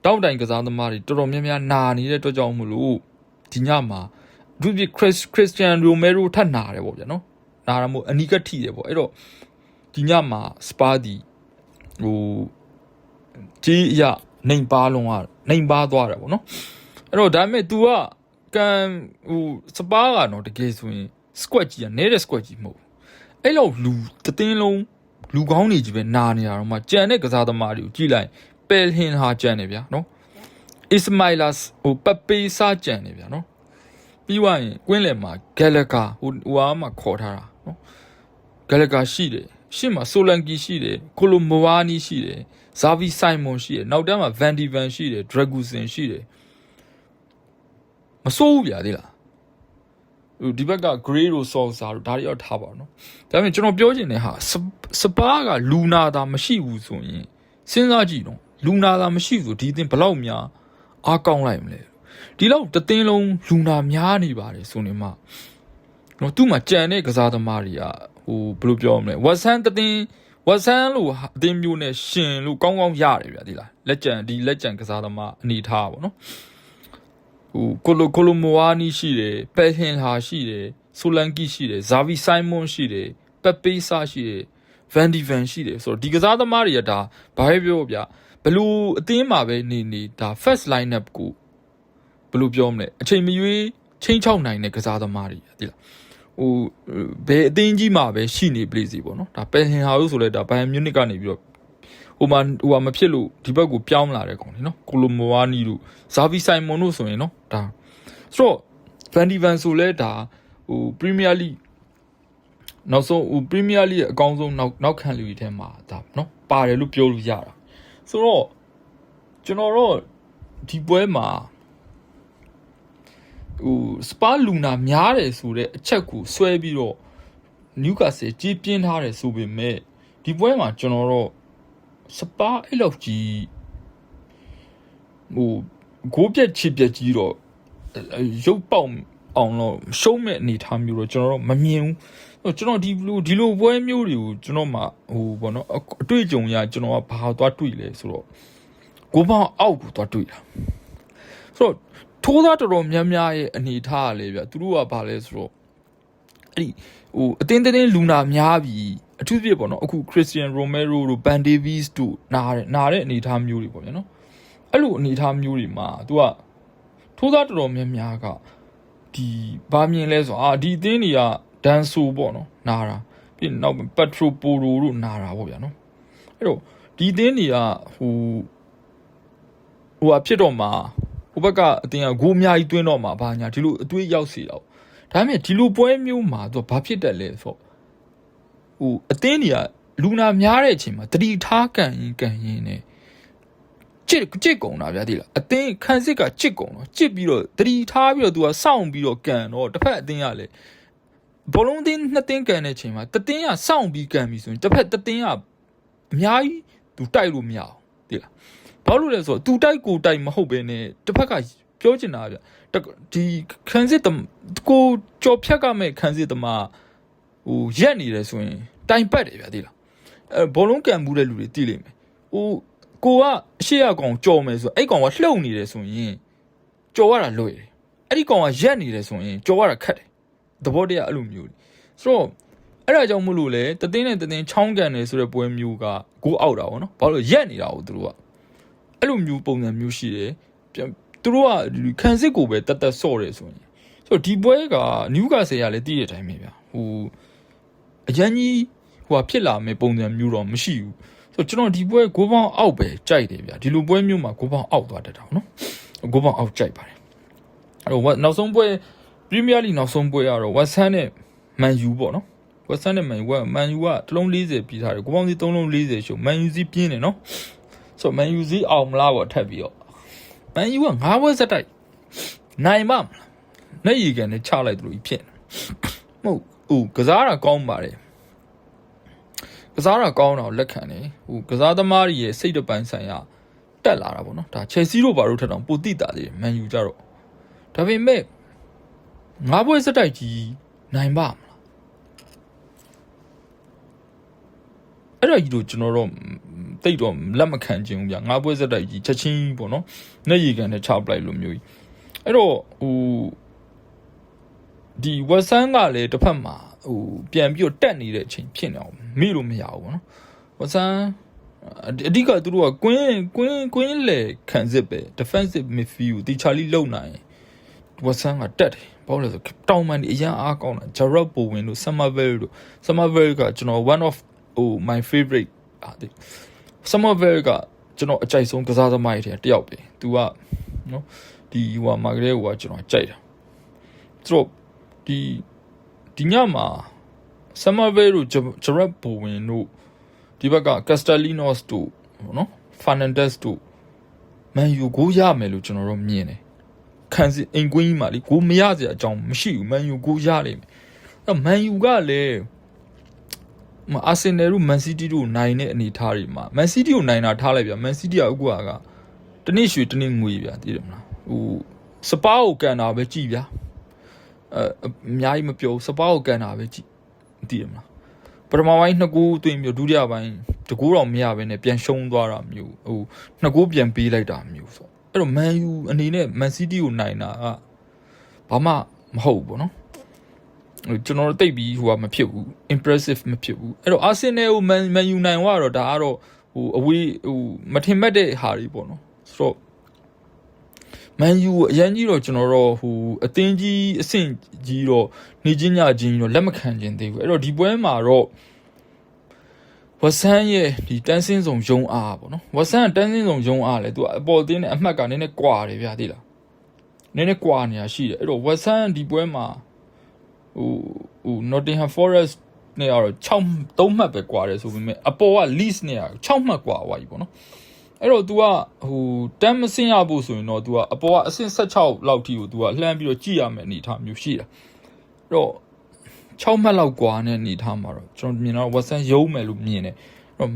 တောက်တိုင်ကစားသမားတွေတော်တော်များများနာနေတဲ့အတွက်ကြောင့်မလို့ဒီညမှာသူပြခရစ်စတီယန်ရိုမဲရိုထပ်နာတယ်ပေါ့ဗျာနော်နာတာမို့အနီးကထိတယ်ပေါ့အဲ့တော့ဒီညမှာစပါဒီဟိုကြီးအရနှိမ်ပါလုံးကနှိမ်ပါသွားတယ်ပေါ့နော်အဲ့တော့ဒါပေမဲ့ तू ကကန်ဟိုစပါးကတော့တကယ်ဆိုရင် squad ကြီးကနေတဲ့ squad ကြီးမဟုတ်အဲ့လောက်လူတသင်းလုံးလူကောင်းနေကြီးပဲနာနေတာတော့မှကြံတဲ့ကစားသမားတွေကိုကြည့်လိုက်ပယ်ဟင်ဟာကြံနေဗျာနော် Ismailas ဟိုပပေးစာကြံနေဗျာနော်ပြီးွားရင်ကွင်းလယ်မှာ Gallagher ဟိုဟာမှာခေါ်ထားတာနော် Gallagher ရှိတယ်ရှေ့မှာ Solanke ရှိတယ် Colomboani ရှိတယ် Xavi Simon ရှိတယ်နောက်တန်းမှာ Van de Ven ရှိတယ် Dragusin ရှိတယ်မစိုးဘူးဗျာဒီလားဒီဘက်က Gray တို့ Solskjaer တို့ဒါတွေတော့ထားပါတော့နော်ဒါပေမဲ့ကျွန်တော်ပြောချင်တဲ့ဟာစပါးကလူနာတာမရှိဘူးဆိုရင်စဉ်းစားကြည့်တော့လူနာတာမရှိဆိုဒီအသင်းဘယ်လောက်များအားကောင်းလိုက်မလဲဒီလောက်တသင်းလုံးလူနာများနေပါတယ်ဆိုနေမှနော်သူ့မှာကြံတဲ့ကစားသမားတွေကဟိုဘယ်လိုပြောမလဲဝက်ဆန်တသင်းဝက်ဆန်လို့အသင်းမျိုးနဲ့ရှင်လို့ကောင်းကောင်းရတယ်ဗျာဒီလားလက်ကြံကစားသမားအနေထားပါနော်ဟိုကိုလိုမိုဝါနီရှိတယ်ပယ်ဟင်ဟာရှိတယ်ဆိုလန်ကီရှိတယ်ဇာဗီဆိုင်မွန်ရှိတယ်ပပေးဆာရှိတယ်ဗန်ဒီဗန်ရှိတယ်ဆိုတော့ဒီကစားသမားတွေကဒါဘာပဲပြောဗျာဘလို့အသင်းမှာပဲနေဒါ first line up ကိုဘလို့ပြောမလဲအချိန်မရွေးချင်းချောက်နိုင်တဲ့ကစားသမားတွေသိလားဟိုဘယ်အသင်းကြီးမှာပဲရှိနေပလိစီပေါ့နော်ဒါပယ်ဟင်ဟာလို့ဆိုလဲဒါဘိုင်ယန်မြူနစ်ကနေပြီးတော့ဟိုမှာမဖြစ်လို့ဒီဘက်ကိုပြောင်းလာတဲ့ကောင်လေနော်ကိုလိုမိုဝါနီတို့ဇာဗီဆိုင်မွန်တို့ဆိုရင်နော်ဒါဆိုတော့ဗန်ဒီဗန်ဆိုလဲဒါဟိုပရီးမီးယားလိနောက်ဆုံးဟိုပရီးမီးယားလိရဲ့အကောင်းဆုံးနောက်ခံလူတွေထဲမှာဒါနော်ပါတယ်လို့ပြောလို့ရတာဆိုတော့ကျွန်တော်တို့ဒီပွဲမှာဟိုစပါလူနာများတယ်ဆိုတဲ့အချက်ကိုဆွဲပြီးတော့နျူကာဆယ်ကြီးပြင်းထားတယ်ဆိုပေမဲ့ဒီပွဲမှာကျွန်တော်တို့စပါအဲ့လောက်ကြီးဟိုဂိုးပြက်ချစ်ပြက်ကြီးတော့ရုပ်ပေါက်အောင်တော့ရှုံးမဲ့အနေထားမျိုးတော့ကျွန်တော်တို့မမြင်ဘူးကျွန်တော်ဒီလိုပွဲမျိုးတွေကိုကျွန်တော်မှဟိုဘောနော်အတွေ့အကြုံရကျွန်တော်ကဘာသွားတွေ့လဲဆိုတော့ကိုပေါင်းအောက်ကိုသွားတွေ့တာဆိုတော့ထိုးသားတော်တော်များများရဲ့အနေထားလေဗျသူတို့ကဘာလဲဆိုတော့အဲ့ဒီဟိုအတင်းတင်းလူနာများပြီအထူးဖြစ်ပေါ့နော်အခုခရစ်စတီယန်ရိုမဲရိုတို့ဘန်ဒေးဗီးတို့နာတဲ့အနေထားမျိုးတွေပေါ့ဗျာနော်အဲ့လိုအနေထားမျိုးတွေမှာ तू ကထိုးသားတော်တော်များများကဒီဘာမြင်လဲဆိုဒီအသင်းတွေကဒန်ဆိုပေါ့နော်နာတာ ပြီးနောက်ပက်ထရိုပိုရိုတို့နာတာပေါ့ဗျာနော်အဲ့တော့ဒီအသင်းတွေကဟိုဖြစ်တော့မှာဟိုဘက်ကအသင်းကဂိုးအများကြီးသွင်းတော့မှာဘာညာဒီလိုအတွေးရောက်စီတော့ဒါပေမဲ့ဒီလိုပွဲမျိုးမှာသူဘာဖြစ်တယ်လဲဆိုဟိုအသင်းတွေကလူနာများတဲ့အချိန်မှာတတိထားကန်ရင်နဲ့ကြစ်ကုန်တာဗျာဒီလားအသင်းခန်းစစ်ကကြစ်ကုန်တော့ကြစ်ပြီးတော့တတိထားပြီးတော့သူကစောင့်ပြီးတော့ကန်တော့တစ်ဖက်အသင်းကလည်းဘောလုံးသင်းနှစ်သင်းကန်တဲ့အချိန်မှာတသင်းကစောင့်ပြီးကန်ပြီးဆိုရင်တစ်ဖက်တသင်းကအများကြီးသူတိုက်လို့မရအောင်ဒီလားဘာလို့လဲဆိုတော့သူတိုက်ကိုတိုက်မဟုတ်ပဲနဲ့တစ်ဖက်ကပြောချင်တာဗျဒီခန်းစစ်ကိုကြော်ဖြတ်ကမဲ့ခန်းစစ်သမားဟိုရက်နေတယ်ဆိုရင်တိုင်ပတ်တယ်ဗျာဒီလားဘောလုံးကန်မှုတဲ့လူတွေသိလိမ့်မယ်ဟိုကိုကအရှိရကောင်ကြော်မယ်ဆိုအဲ့ကောင်ကလှုပ်နေတယ်ဆိုရင်ကြော်ရတာလွယ်တယ်အဲ့ဒီကောင်ကရက်နေတယ်ဆိုရင်ကြော်ရတာခက်တယ်သဘောတရားအဲ့လိုမျိုးဆိုတော့အဲ့ဒါကြောင့်မို့လို့လေတသင်းနဲ့တသင်းချောင်းကန်နေဆိုတဲ့ပွဲမျိုးကကိုအောက်တာပေါ့နော်ဘာလို့ရက်နေတာကိုသူတို့ကအဲ့လိုမျိုးပုံစံမျိုးရှိတယ်သူတို့ကခန်းစစ်ကိုပဲတတ်ဆော့တယ်ဆိုရင်ဆိုတော့ဒီပွဲကနယူကာဆယ်ကလည်းတည်တဲ့အတိုင်းပဲဗျာဟိုအရန်ကြီးဟိုဖြစ်လာမယ်ပုံစံမျိုးတော့မရှိဘူးဆိုတော့ကျွန်တော်ဒီပွဲဂိုးပေါင်းအောက်ပဲကြိုက်တယ်ဗျာဒီလိုပွဲမျိုးမှာဂိုးပေါင်းအောက်သွားတတ်တာနော်ဂိုးပေါင်းအောက်ကြိုက်ပါတယ်အဲ့တော့နောက်ဆုံးပွဲပရီးမီးယားလိနောက်ဆုံးပွဲကတော့ဝက်ဆမ်နဲ့မန်ယူပေါ့နော်ဝက်ဆမ်နဲ့မန်ယူကတစ်လုံး40ပြီးထားတယ်ဂိုးပေါင်းစီ3လုံး40ရှုံမန်ယူစီပြင်းတယ်နော်ဆိုတော့မန်ယူစီအောင်မလားပေါ့ထပ်ပြီးတော့မန်ယူက9ပွဲဆက်တိုက်နိုင်မှာမလားနဲ့ရီကန်နဲ့ချလိုက်သလိုဖြစ်မဟုတ်ကစားတာကောင်းပါတယ်ကစားတာကောင်းတော့လက်ခံတယ်ဟိုကစားသမားတွေရဲ့စိတ်တပိုင်းဆိုင်ရာတက်လာတာပေါ့နော်ဒါချယ်ဆီတို့ဘာလို့ထက်တော့ပိုတိတာသေးတယ်မန်ယူကြတော့ဒါပေမဲ့9ပွဲဆက်တိုက်ကြီးနိုင်ပါမလားအဲ့တော့ဒီလိုကျွန်တော်တို့တိတ်တော့လက်မခံခြင်းဘူးဗျာ9ပွဲဆက်တိုက်ကြီးချက်ချင်းပေါ့နော်နဲ့ရီကန်နဲ့ချပလိုက်လို့မျိုးကြီးအဲ့တော့ဟိုဒီဝက်ဆန်ကလည်းတစ်ဖက်မှာဟိုပြန်ပြီးတော့တက်နေတဲ့အချိန်ဖြစ်နေအောင်မေ့လို့မရဘူးပေါ့နော်ဝက်ဆန်အဓိကသူတို့ကကွင်းလေခံစစ်ပဲ defensive midfield တီချာလီလုံနိုင်ဝက်ဆန်ကတက်တယ်ဘာလို့လဲဆိုတောင်မန်ဒီအရန်အားကောင်းတာ Gerard Bowen တို့ Summerville ကကျွန်တော် one of my favorite Summerville ကကျွန်တော်အကြိုက်ဆုံးကစားသမားတွေတယောက်ပဲသူကနော်ဒီဟိုမှာကလေးဟိုကကျွန်တော်ကြိုက်တာသူတို့ဒီညမှာ Summerville တို့ Gerard Bowen တို့ဒီဘက်က Castellanos တို့နော် Fernandes တို့မန်ယူကိုရမယ်လို့ကျွန်တော်တို့မြင်တယ်ခံစီအင်ကွင်းကြီးမှာလေကိုမရစရာအကြောင်းမရှိဘူးမန်ယူကိုရလိမ့်မယ်အဲ့မန်ယူကလည်းအာဆင်နယ်တို့မန်စီးတီးတို့နိုင်တဲ့အနေထားတွေမှာမန်စီးတီးကိုနိုင်တာထားလိုက်ဗျာမန်စီးတီးကအခုကတနေ့ရွှေတနေ့ငွေဗျာသိတယ်မလားဟိုစပါးကိုကန်တာပဲကြည်ဗျာအများကြီးမပြောစပါးကိုကန်တာပဲကြည်သိတယ်မလားပထမပိုင်း2ဂိုးသွင်းပြီးဒုတိယပိုင်းတကူတော့မရဘဲနဲ့ပြန်ရှုံးသွားတာမျိုးဟို2ဂိုးပြန်ပေးလိုက်တာမျိုးဆိုအဲ့တော့မန်ယူအနေနဲ့မန်စီးတီးကိုနိုင်တာကဘာမှမဟုတ်ဘူးနော်ကျွန်တော်တို့တိတ်ပြီးဟိုကမဖြစ်ဘူး impressive မဖြစ်ဘူးအဲ့တော့အာဆင်နယ်ကိုမန်ယူနိုင်သွားတော့ဒါကတော့ဟိုအဝေးဟိုမထင်မှတ်တဲ့ဟာတွေပေါ့နော်ဆိုတော့မန်ယူအရင်ကြီးတော့ကျွန်တော်တို့ဟိုအသင်းကြီးအဆင့်ကြီးတော့နေချင်းညချင်းတော့လက်မခံခြင်းသေးဘူးအဲ့တော့ဒီပွဲမှာတော့ဝက်ဆန်ရဲ့ဒီတန်းစင်းဆောင်ယုံအားပေါ့နော်ဝက်ဆန်တန်းစင်းဆောင်ယုံအားလေသူအပေါ်တင်းနဲ့အမှတ်ကနည်းနည်းကွာတယ်ဗျာသိလားနည်းနည်းကွာနေရရှိတယ်အဲ့တော့ဝက်ဆန်ဒီပွဲမှာဟို Nottingham Forest နဲ့ကတော့3မှတ်ပဲကွာတယ်ဆိုပေမဲ့အပေါ်က Leeds နဲ့က6မှတ်ကွာသွားပြီပေါ့နော်အဲ့တော့ तू ကဟိုတန်းမစင်းရဖို့ဆိုရင်တော့ तू ကအပေါ်ကအဆင့်16လောက်ထိကို तू ကလှမ်းပြီးတော့ကြည့်ရမယ်အနေထားမျိုးရှိတာအဲ့တော့6မှတ်လောက်ကွာနဲ့အနေထားမှာတော့ကျွန်တော်မြင်တော့ Watson ရုံးမယ်လို့မြင်တယ်အဲ့တော့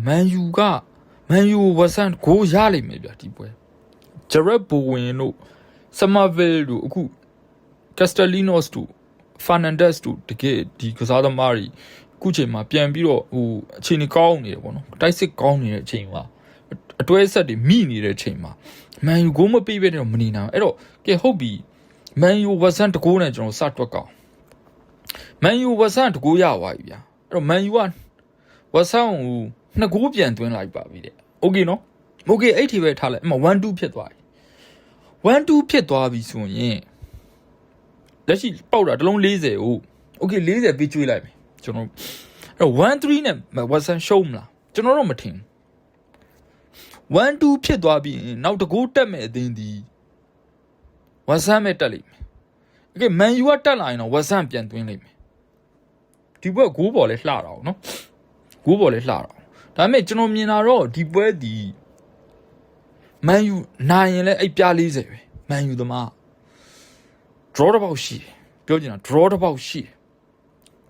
Man U Watson ကိုရလိမ့်မယ်ဗျဒီပွဲ Gerard Bowen တို့ Summerville တို့အခု Castellanos တို့ Fernandes တို့တကယ်ဒီကစားသမားတွေအခုချိန်မှာပြန်ပြီးတော့ဟိုအခြေအနေကောင်းနေတယ်ပေါ့နော်တိုက်စစ်ကောင်းနေတဲ့အချိန်မှာအတွဲဆက်တွေမိနေတဲ့အချိန်မှာ Man U ကိုမပေးဘဲတော့မနေနိုင်အဲ့တော့ကဲဟုတ်ပြီ Man U Watson တကိုးနဲ့ကျွန်တော်စတွက်ကောင်း Man U Watson တကိုးရသွားပြီဗျာအဲ့တော့ Man U က Watson ကို2ဂိုးပြန်သွင်းလိုက်ပါပြီတဲ့ Okay နော် Okay အဲ့ဒီပဲထားလိုက်အမှ 1-2 ဖြစ်သွားပြီ 1-2 ဖြစ်သွားပြီဆိုရင်လက်ရှိပေါက်တာတစ်လုံး40ကို Okay 40ပေးကျွေးလိုက်မယ်ကျွန်တော်အဲ့ 1-3နဲ့ဝက်ဆန်ရှုံးမလားကျွန်တော်တော့မထင်1-2ဖြစ်သွားပြီးရင်နောက်တကူတက်မဲ့အသင်းဒီဝက်ဆန်မဲ့တက်လိမ့်မယ်โอเคမန်ယူကတက်လာရင်တော့ဝက်ဆန်ပြန်သွင်းလိမ့်မယ်ဒီဘက်ဂိုးပေါ်လဲလှတာအောင်နော်ဂိုးပေါ်လဲလှတာအောင်ဒါပေမဲ့ကျွန်တော်မြင်တာတော့ဒီပွဲဒီမန်ယူနိုင်ရင်လဲအဲ့ပြား40ပဲမန်ယူသမား draw တစ်ပေါက်ရှိတယ်ပြောချင်တာ draw တစ်ပေါက်ရှိတယ်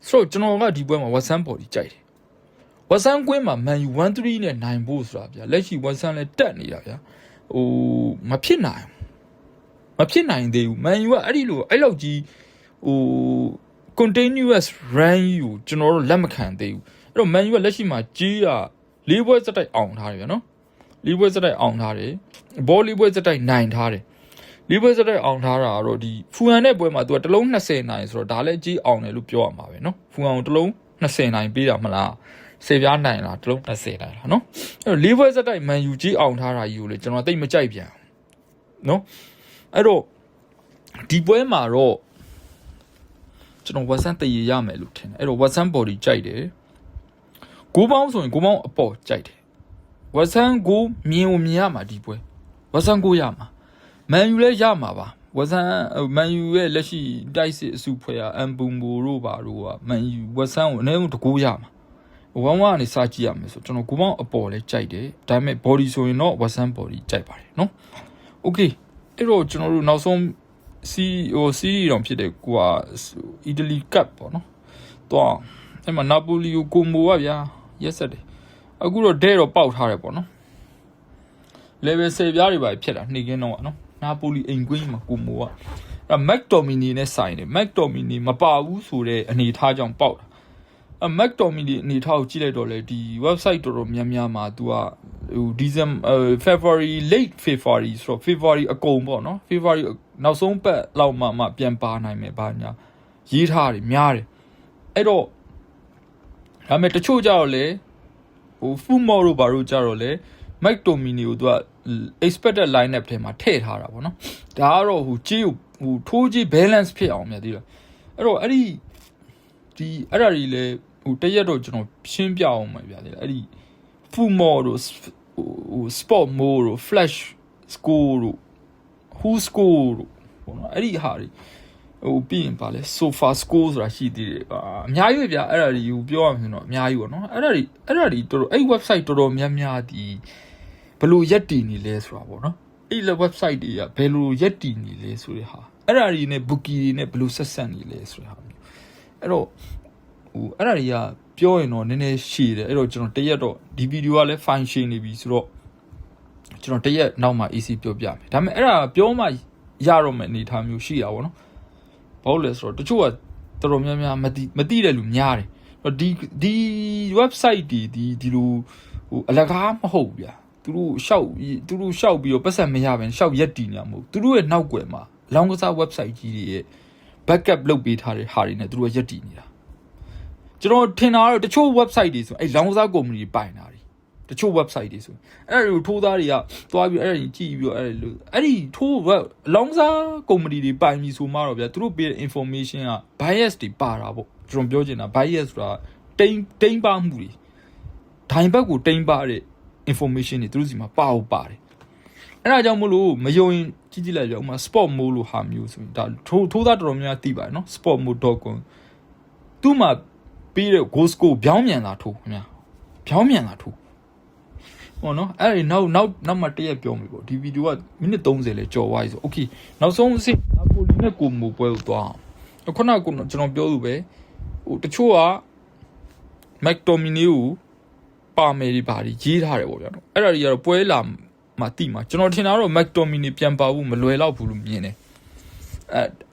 ဆိုတော့ကျွန်တော်ကဒီပွဲမှာဝက်ဆန်ပေါ်ဒီကြိုက်တယ်ဝက်ဆန်ကွင်းမှာမန်ယူ 1-3 နဲ့နိုင်ဖို့ဆိုတာဗျာလက်ရှိဝက်ဆန်လဲတက်နေတာဗျာဟိုမဖြစ်နိုင်သေးဘူးမန်ယူကအဲ့ဒီလိုအဲ့လောက်ကြီးဟို continuous run ယူကျွန်တော်တို့လက်မခံသေးဘူးအဲ့တော့မန်ယူကလက်ရှိမှာကြီးရ၄ပွဲစတိုက်အောင်ထားတယ်ဗျာနော်၄ပွဲစတိုက်အောင်ထားတယ်ဘော၄ပွဲစတိုက်နိုင်ထားတယ်၄ပွဲစတိုက်အောင်ထားတာကတော့ဒီဖူဟန်နဲ့ပွဲမှာသူကတလုံး20နိုင်ဆိုတော့ဒါလည်းကြီးအောင်တယ်လို့ပြောရမှာပဲနော်ဖူဟန်ကိုတလုံး20နိုင်ပေးတာမလားစေပြားနိုင်လားတလုံး20နိုင်လားနော်အဲ့တော့၄ပွဲစတိုက်မန်ယူကြီးအောင်ထားတာကြီးကိုလေကျွန်တော်သိမကြိုက်ပြန်နော်အဲ့တော့ဒီပွဲမှာတော့ကျွန်တော်ဝက်ဆန်တည်ရမယ်လို့ထင်တယ်အဲ့တော့ဝက်ဆန်ဘော်ဒီကြိုက်တယ်ကိုပေါင်းဆိုရင်ကိုပေါင်းအပေါ်ကြိုက်တယ်ဝက်ဆန်ကိုမြင်ရမှာဒီပွဲဝက်ဆန်ကိုရမှာမန်ယူလည်းရမှာပါဝက်ဆန်မန်ယူရဲ့လက်ရှိတိုက်စစ်အစုဖွဲ့ရအမ်ဘူမိုတို့ပါတို့ကမန်ယူဝက်ဆန်ကိုအနည်းဆုံးတကူရမှာ1-1ကနေစကြည့်ရမယ်ဆိုကျွန်တော်ကိုပေါင်းအပေါ်လည်းကြိုက်တယ်ဒါပေမဲ့ body ဆိုရင်တော့ဝက်ဆန် body ကြိုက်ပါတယ်နော် okay အဲ့တော့ကျွန်တော်တို့နောက်ဆုံးစီတော့ဖြစ်တယ်ကိုကအီတလီကပ်ပေါ့နော်တော့အဲ့မှာနာပိုလီကိုကိုမိုကဗျာရက်ဆက်တယ်အခုတော့ဒဲတော့ပေါက်ထားတယ်ပေါ့နော် level 10ပြားတွေပါဖြစ်တာနှိကင်းတော့နော်နာပိုလီအိမ်ကွင်းမှာကိုမိုကအဲ့မက်တော်မီနီနဲ့ဆိုင်တယ်မက်တော်မီနီမပါဘူးဆိုတဲ့အနေထားကြောင့်ပေါက်တာမက်တော်မီနီအနေထားကိုကြည့်လိုက်တော့လေဒီ website တော်တော်များများမှာ तू ကဟို December February late February ဆိုတော့ February အကုန်ပေါ့နော် February နောက်ဆုံးပတ်လောက်မှပြန်ပါနိုင်မယ်ဘာညာရေးထားတယ်များတယ်အဲ့တော့ဒါပေမဲ့တချို့ကြတော့လေဟို full mode တို့ဘာလို့ကြတော့လေ Mike Tomini ကို तू က expected lineup ထဲမှာထည့်ထားတာပေါ့နော်ဒါကတော့ဟိုကြီးဟိုထိုးကြီး balance ဖြစ်အောင်မြတ်သေးတယ်အဲ့တော့အဲ့ဒါကြီးလေဟိုတရက်တော့ကျွန်တော်ရှင်းပြအောင်မှာဗျာလေအဲ့ဒီ full mode တို့ဟို sport mode တို့ flash score တို့ who score တို့ပေါ့နော်အဲ့ဒီဟာတွေဟိုပြီးရင်ပါလဲ sofa score ဆိုတာရှိသေးတယ်အများကြီးပဲဗျာအဲ့ဒါတွေကိုပြောရမှာဆိုတော့အများကြီးပေါ့နော်အဲ့ဒါတွေတော်တော်အဲ့ website တော်တော်များများဒီဘယ်လိုရက်တည်နေလဲဆိုတာပေါ့နော်အဲ့ website တွေကဘယ်လိုရက်တည်နေလဲဆိုတဲ့ဟာအဲ့ဒါတွေနဲ့ bookie တွေနဲ့ဘယ်လိုဆက်ဆက်နေလဲဆိုတဲ့ဟာမျိုးအဲ့တော့ဟိုအဲ့ဒါတွေကပြောရင်တော့နည်းနည်းရှည်တယ်အဲ့တော့ကျွန်တော်တရက်တော့ဒီဗီဒီယိုကလည်း fine ရှည်နေပြီဆိုတော့ကျွန်တော်တရက်နောက်မှ AC ပြောပြမယ်ဒါပေမဲ့အဲ့ဒါပြောမှရတော့မယ်အနေထားမျိုးရှိတာပေါ့နော်ဘာလို့လဲဆိုတော့တချို့ကတော်တော်များများမသိတဲ့လူများတယ်ဒီ website ဒီလိုဟိုအလကားမဟုတ်ဗျာသူတို့ရှောက်ပြီးတော့ပတ်စံမရဘဲရှောက်ရက်တီနေမှာမဟုတ်သူတို့ရဲ့နောက်ွယ်မှာလောင်းကစား website ကြီးတွေရဲ့ backup လုပ်ပေးထားတဲ့ဟာတွေနဲ့သူတို့ရက်တီနေတာကျွန်တော်ထင်တာတော့တချို့ website တွေဆိုအဲ့လောင်းကစား company ပိုင်တာတွေတချို့ website တွေဆိုအဲ့ဒါကိုထိုးသားတွေကသွားပြီးအဲ့ဒါကြီးကြည့်ပြီးတော့အဲ့ဒီထိုး လောင်းကစား company တွေပိုင်ပြီဆိုမှတော့ဗျာသူတို့ပေးတဲ့ information က bias တွေပါတာပေါ့ကျွန်တော်ပြောချင်တာ bias ဆိုတာတိမ်ပါမှုတွေဒိုင်ဘက်ကိုတိမ်ပါတဲ့ information တွေသူတို့စီမှာပါတယ်အဲ့ဒါကြောင့်မလို့မယုံရင်ကြည့်လိုက်ကြဥမာ sport mode လို့ဟာမျိုးဆိုရင်ဒါထိုးသားတော်တော်များများသိပါတယ်နော် sportmode.com သူ့မှာပေးတဲ့ goal score ပြောင်းမြန်လာထိုးခင်ဗျာပြောင်းမြန်လာထိုးဟောနော်အဲ့ဒီနောက်မှတရက်ပြောမယ်ပေါ့ဒီဗီဒီယိုကမိနစ်30လဲကြော်သွားပြီဆိုโอเคနောက်ဆုံးအဆင့်နာပိုလီနဲ့ကိုမိုပွဲကိုသွားအောင်ခုနကကျွန်တော်ပြောသူပဲဟိုတချို့ကမက်တိုမီနီကိုပါမယ်ဒီပါဒီရေးထားတယ်ပေါ့ဗျာနော်အဲ့ဒါတွေကတော့ပွဲလာမှတိမှာကျွန်တော်ထင်တာတော့မက်တိုမီနီပြန်ပါဖို့မလွယ်တော့ဘူးလို့မြင်တယ်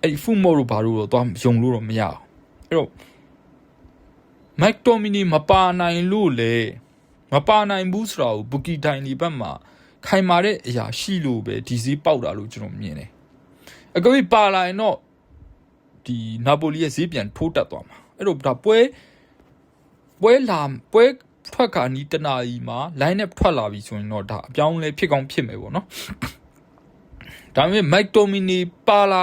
အဲ့ဖူမိုတို့ဘာလို့တော့သွားယုံလို့တော့မရအောင်အဲ့တော့မက်တိုမီနီမပါနိုင်လို့လေမပါနိုင်ဘူးဆိုတာကိုဘူကီတိုင်ဒီဘက်မှာခိုင်မာတဲ့အရာရှိလို့ပဲဒီစည်းပေါက်တာလို့ကျွန်တော်မြင်တယ်အကွေးပါလာရင်တော့ဒီနာပိုလီရဲ့ဈေးပြန်ထိုးတက်သွားမှာအဲ့တော့ဒါပွဲထွက်ခါနီးတနာကြီးမှာ line up ထွက်လာပြီဆိုရင်တော့ဒါအပြောင်းလဲဖြစ်ကောင်းဖြစ်မယ်ပေါ့နော်ဒါပေမဲ့ Mike Tomini ပါလာ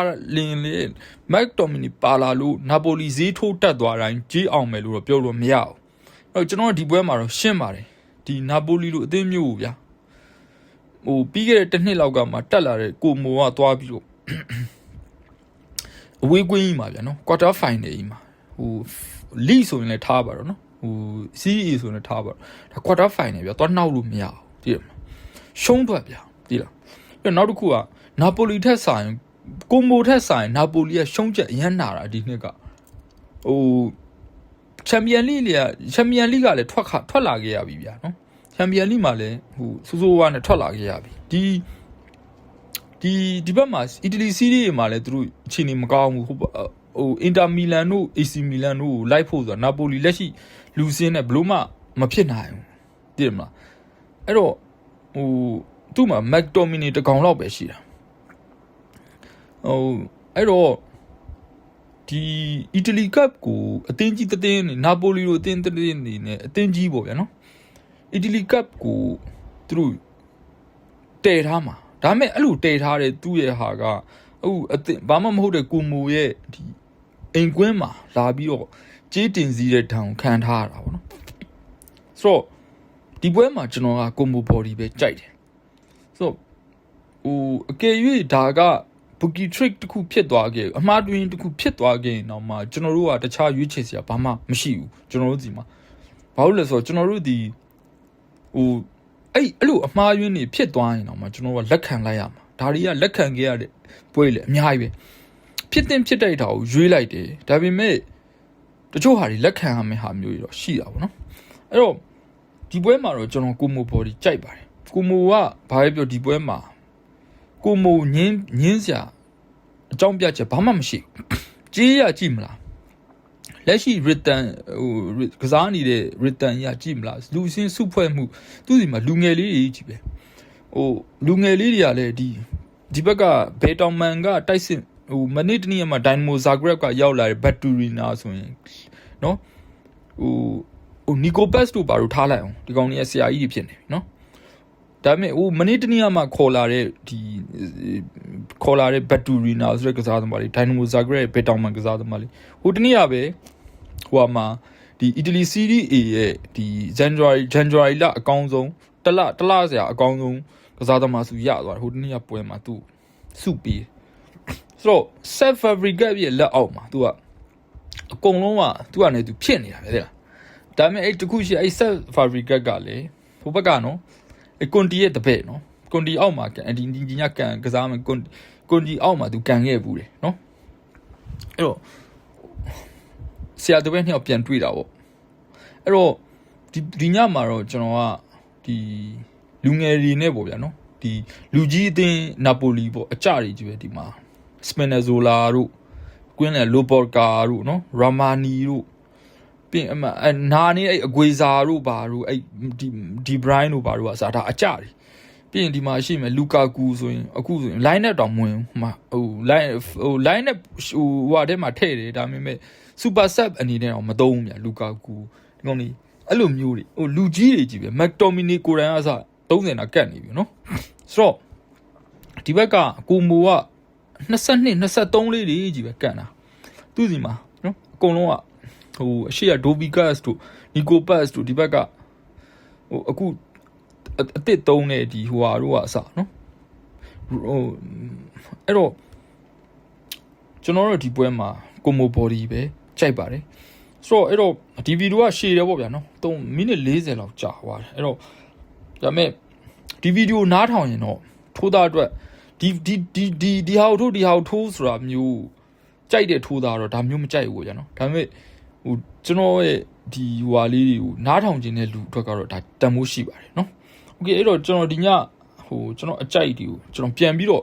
လို့နာပိုလီဈေးထိုးတက်သွားတိုင်းကြီးအောင်မယ်လို့တော့ပြောလို့မရဘူး ကျွန်တော်ဒီပွဲမှာတော့ရှင်းပါတယ်ဒီနာပိုလီလိုအသင်းမျိုးကိုဗျာဟိုပြီးခဲ့တဲ့တစ်နှစ်လောက်ကမှတက်လာတဲ့ကိုမိုကသွားပြီးတော့အဝေးကွင်းကြီးမှာဗျာနော်ကွာတာဖိုင်နယ်ကြီးမှာဟိုလီဆိုရင်လည်းထားပါတော့နော်ဟို CE ဆိုရင်လည်းထားပါတော့ဒါကွာတာဖိုင်နယ်ဗျာသွားနှောက်လို့မရဘူးသိရမလားရှုံးထွက်ဗျာသိလားပြီးတော့နောက်တစ်ခုကနာပိုလီထက်ဆိုင်ကိုမိုထက်ဆိုင်နာပိုလီကရှုံးချက်အရန်နာတာဒီနှစ်ကဟိုချန်ပီယံလိကလည်းထွက်လာခဲ့ရပြီဗျာနော်ချန်ပီယံလိမှာလည်းဟိုစူးစိုးဝါနဲ့ထွက်လာခဲ့ရပြီဒီဘက်မှာအီတလီစီးရီးမှာလည်းသူတို့အခြေအနေမကောင်းဘူးဟိုအင်တာမီလန်တို့ AC မီလန်တို့ကိုလိုက်ဖို့ဆိုတာနာပိုလီလက်ရှိလူစင်းနဲ့ဘလို့မှမဖြစ်နိုင်ဘူးသိတယ်မလားအဲ့တော့ဟိုသူ့မှာမက်တိုမီနီတကောင်လောက်ပဲရှိတာဟိုအဲ့တော့ဒီအီတလီကပ်ကိုအသင်းကြီးတစ်သင်းနာပိုလီလိုအသင်းတစ်သင်းနေနဲ့အသင်းကြီးပေါ့ဗျာနော်အီတလီကပ်ကိုသူတို့တည်ထားမှာဒါပေမဲ့အဲ့လိုတည်ထားတဲ့သူ့ရဲ့ဟာကအခုအသင်းဘာမှမဟုတ်တဲ့ကိုမိုရဲ့ဒီအိမ်ကွင်းမှာလာပြီးတော့ကြေးတင်စည်းတဲ့ထောင်ခံထားရတာပေါ့နော်ဆိုတော့ဒီပွဲမှာကျွန်တော်ကကိုမိုဘော်ဒီပဲကြိုက်တယ်ဆိုတော့ဟိုအကယ်၍ဒါကbookie trick တခုဖြစ်သွားခဲ့အမှားတွင်တခုဖြစ်သွားခဲ့ရင်တော့မှကျွန်တော်တို့ကတခြားရွေးချယ်စရာဘာမှမရှိဘူးကျွန်တော်တို့ဒီမှာဘာလို့လဲဆိုတော့ကျွန်တော်တို့ဒီဟိုအဲ့လိုအမှားယွင်းနေဖြစ်သွားရင်တော့မှကျွန်တော်တို့ကလက်ခံလိုက်ရမှာဒါတွေကလက်ခံခဲ့ရတဲ့ပွဲလေအများကြီးပဲဖြစ်တဲ့ဖြစ်တိုက်တာကိုရွေးလိုက်တယ်ဒါပေမဲ့တချို့ဟာတွေလက်ခံရမယ့်ဟာမျိုးတွေတော့ရှိတာပေါ့နော်အဲ့တော့ဒီပွဲမှာတော့ကျွန်တော်ကိုမိုဘော်ဒီကြိုက်ပါတယ်ကိုမိုကဘာပဲပြောဒီပွဲမှာကိုမိုညင်းစရာအကြောင်းပြချက်ဘာမှမရှိဘူးကြေးရကြည့်မလားလက်ရှိ return ဟိုကစားနေတဲ့ return ရကြည့်မလားလူစင်းစုဖွဲ့မှုသူ့စီမှာလူငယ်လေးတွေကြီးပဲဟိုလူငယ်လေးတွေကလည်းဒီဘက်ကဘယ်တောင်မန်ကတိုက်စစ်ဟိုမနေ့တနေ့မှာ Dynamo Zagreb ကရောက်လာတဲ့ Baturina ဆိုရင်နော်ဟို Nico Pass တို့ဘာလို့ထားလိုက်အောင်ဒီကောင်ကြီးဆရာကြီးတွေဖြစ်နေပြီနော်ဒါပေမဲ့ဟိုမနေ့တနေ့မှခေါ်လာတဲ့Baturina ဆိုတဲ့ကစားသမားလေး Dynamo Zagreb ရဲ့ဘယ်တောင်မန်ကစားသမားလေးဟိုတနေ့ကပဲဟိုမှာဒီအီတလီ Serie A ရဲ့ဒီ January လအကောင်းဆုံးတလဆရာအကောင်းဆုံးကစားသမားစုရသွားတယ်ဟိုတနေ့ကပွဲမှာသူစုပြီးဆိုတော့ Set Fabregas ရဲ့လက်အောက်မှာသူကအကုန်လုံးကသူကနေသူဖြစ်နေတာပဲတဲ့လားဒါပေမဲ့အဲ့တခုရှိအဲ့ Set Fabregas ကလည်းဟိုဘက်ကနော်အဲ့ကွန်တီရဲ့တပည့်နော်ကွန်တီအောက်မှာဒီညကန်ကစားမယ်ကွန်တီအောက်မှာသူကန်ခဲ့ဘူးတယ်နော်အဲ့တော့ဆရာတပည့်နှစ်ယောက်ပြန်တွေ့တာပေါ့အဲ့တော့ဒီညမှာတော့ကျွန်တော်ကဒီလူငယ်တွေနဲ့ပေါ့ဗျာနော်ဒီလူကြီးအသင်းနာပိုလီပေါ့အကြတွေကြီးပဲဒီမှာစပင်နယ်ဇိုလာတို့ကွင်းနယ်လိုဘော်ကာတို့နော်ရာမာနီတို့ပြင်နာနေအဲ့အဂွေဇာတို့ဘာတို့အဲ့ဒီဘရိုင်းတို့ဘာတို့ကစားတာအကြတွေပြီးရင်ဒီမှာရှိမယ်လူကာကူဆိုရင်အခုဆိုရင် line နဲ့တောင်မဝင်ဟို line နဲ့ဟိုဟာထဲမှာထည့်တယ်ဒါပေမဲ့ super sub အနေနဲ့တော့မသုံးဘူးဗျလူကာကူဒီကောင်လေးအဲ့လိုမျိုးတွေဟိုလူကြီးတွေကြီးပဲ McTominay ကိုရိုင်းအစ30နာကတ်နေပြီနော်ဆိုတော့ဒီဘက်ကကိုမိုက22 23လေးတွေကြီးပဲကတ်တာသူ့စီမှာနော်အကုန်လုံးကဟိုအရှိရဒိုဘီကတ်တို့နီကိုပတ်စ်တို့ဒီဘက်ကဟိုအခုအစ်စ်သုံးတဲ့ဒီဟိုဟာတို့ကအစနော်ဟိုအဲ့တော့ကျွန်တော်တို့ဒီပွဲမှာကိုမိုဘော်ဒီပဲကြိုက်ပါတယ်ဆိုတော့အဲ့တော့ဒီဗီဒီယိုကရှည်တယ်ပေါ့ဗျာနော်3မိနစ်40လောက်ကြာသွားတယ်အဲ့တော့ဒါပေမဲ့ဒီဗီဒီယိုနားထောင်ရင်တော့ထိုးသားအတွက်ဒီဟာထိုးဆိုတာမျိုးကြိုက်တဲ့ထိုးသားတော့ဒါမျိုးမကြိုက်ဘူးဗျာနော်ဒါပေမဲ့ဟိုကျွန်တော်ရဲ့ဒီဟွာလေးတွေကိုနားထောင်ခြင်းတဲ့လူအတွက်ကတော့ဒါတန်မိုးရှိပါတယ်နော်โอเคအဲ့တော့ကျွန်တော်ဒီညဟိုကျွန်တော်အကြိုက်တွေကိုကျွန်တော်ပြန်ပြီးတော့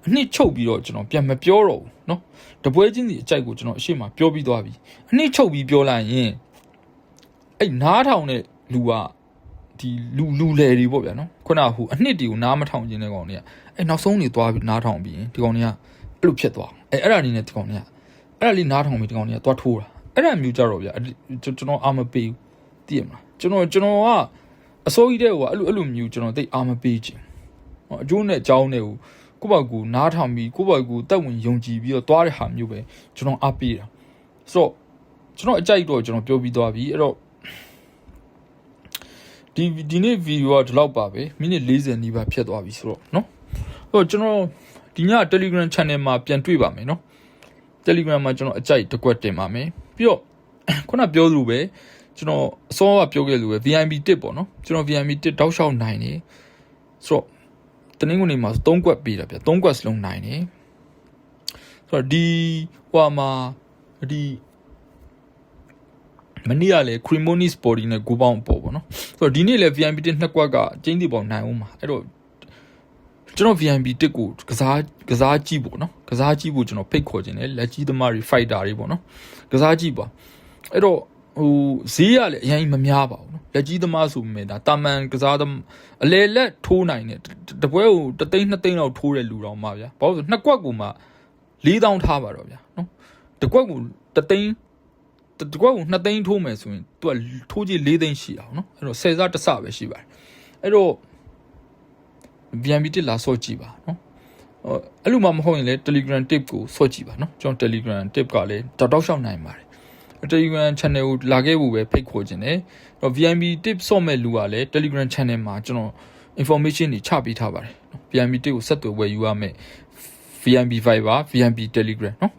အနှစ်ချုပ်ပြီးတော့ကျွန်တော်ပြန်မပြောတော့ဘူးနော်တပွဲချင်းစီအကြိုက်ကိုကျွန်တော်အရှိမပြောပြီးသွားပြီအနှစ်ချုပ်ပြီးပြောလိုက်ရင်အဲ့နားထောင်တဲ့လူကဒီလူလေတွေပေါ့ဗျာနော်ခုနကဟိုအနှစ်တွေကိုနားမထောင်ခြင်းတဲ့ကောင်တွေကအဲ့နောက်ဆုံးနေသွားပြီးနားထောင်ပြီးရင်ဒီကောင်တွေကအဲ့လိုဖြစ်သွားအဲ့ဒါအနေနဲ့ဒီကောင်တွေကအဲ့ဒါလေးနားထောင်ပြီးဒီကောင်တွေကသွားထိုးတာအဲ့ဒါမျိုးကြတော့ဗျာကျွန်တော်အာမပေးဘူးသိရမလားကျွန်တော်ကအစိုးရတဲ့ဟိုအဲ့လိုမျိုးကျွန်တော်သိအာမပေးခြင်းအကျိုးနဲ့အကြောင်းနဲ့ကိုယ့်ဘက်ကိုနားထောင်ပြီးကိုယ့်ဘက်ကိုတက်ဝင်ယုံကြည်ပြီးတော့သွားတဲ့ဟာမျိုးပဲကျွန်တော်အားပေးတာဆိုတော့ကျွန်တော်အကြိုက်တော့ကျွန်တော်ပြောပြီးသွားပြီအဲ့တော့ ဒီနေ့ video ကဒီလောက်ပါပဲမိနစ်40နီးပါးဖြတ်သွားပြီဆိုတော့เนาะဆိုတော့ကျွန်တော်ဒီည Telegram channel မှာပြန်တွေ့ပါမယ်เนาะ Telegram မှာကျွန်တော်အကြိုက်တစ်ကွက်တင်ပါမယ်ပြီးတော့ခုနပြောသလိုပဲကျွန်တော်အစောကပြောခဲ့လို့ပဲ VIP tip ပေါ့เนาะကျွန်တော် VIP tip တောက်လျှောက်နိုင်နေဆိုတော့တနင်္ဂနွေမှာ3ကွက်ပေးတာဗျ3ကွက်စလုံးနိုင်နေဆိုတော့ဒီဟိုမှာဒီမနေ့ကလေ Cremonese body နဲ့ကိုပေါင်းပေါ့ပေါ့နော်ဆိုတော့ဒီနေ့လေ VIP တစ်နှစ်ကွက်ကကျင်းတီပေါနိုင်အောင်ပါအဲ့တော့ကျွန်တော် VIP တစ်ကိုကစားကြည့်ပေါ့နော်ကစားကြည့်ဖို့ကျွန်တော်ဖိတ်ခေါ်ခြင်းတယ်လက်ကြီးသမားတွေ fighter တွေပေါ့နော်ကစားကြည့်ပါအဲ့တော့ဟိုဈေးရလေအရင်မများပါဘူးနော်လက်ကြီးသမားဆိုပေမဲ့ဒါတာမန်ကစားအလေလက်ထိုးနိုင်တယ်တပွဲကို3သိန်း2သိန်းလောက်ထိုးတဲ့လူတော်မှာဗျာဘာလို့ဆိုနှစ်ကွက်ကိုမှ4000ထားပါတော့ဗျာနော်တကွက်ကို3သိန်းတကွက်ကို2သိန်းထိုးမယ်ဆိုရင်သူကထိုးကြည့်4သိန်းရှိအောင်နော်အဲ့တော့10စားတစ်စပဲရှိပါတယ်အဲ့တော့ VIP တစ်လာဆော့ကြည့်ပါနော်အဲ့လိုမှမဟုတ်ရင်လည်း Telegram tip ကိုဆော့ကြည့်ပါနော်ကျွန်တော် Telegram tip ကလည်းတောက်လျှောက်နိုင်ပါတယ် Telegram channel ကိုလာခဲ့ဖို့ပဲဖိတ်ခေါ်ခြင်းတယ်အဲ့တော့ VIP tip ဆော့မဲ့လူကလည်း Telegram channel မှာကျွန်တော် information တွေချပေးထားပါတယ်နော် VIP tip ကိုဆက်သွယ်ဝယ်ယူရမယ် VIP Viber VIP Telegram နော်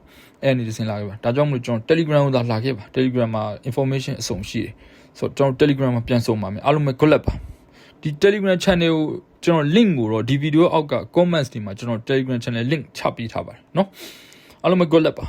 အဲ့ဒီစင်လာခဲ့ပါဒါကြောင့်မလို့ကျွန်တော် Telegram ကိုသာလာခဲ့ပါ Telegram မှာ information အစုံရှိတယ်ဆိုတော့ကျွန်တော် Telegram မှာပြန်送ပါမယ်အားလုံးပဲ good luck ပါဒီ Telegram channel ကိုကျွန်တော် link ကိုတော့ဒီ video အောက်က comments တွေမှာကျွန်တော် Telegram channel link ချပေးထားပါတယ်เนาะအားလုံးပဲ good luck ပါ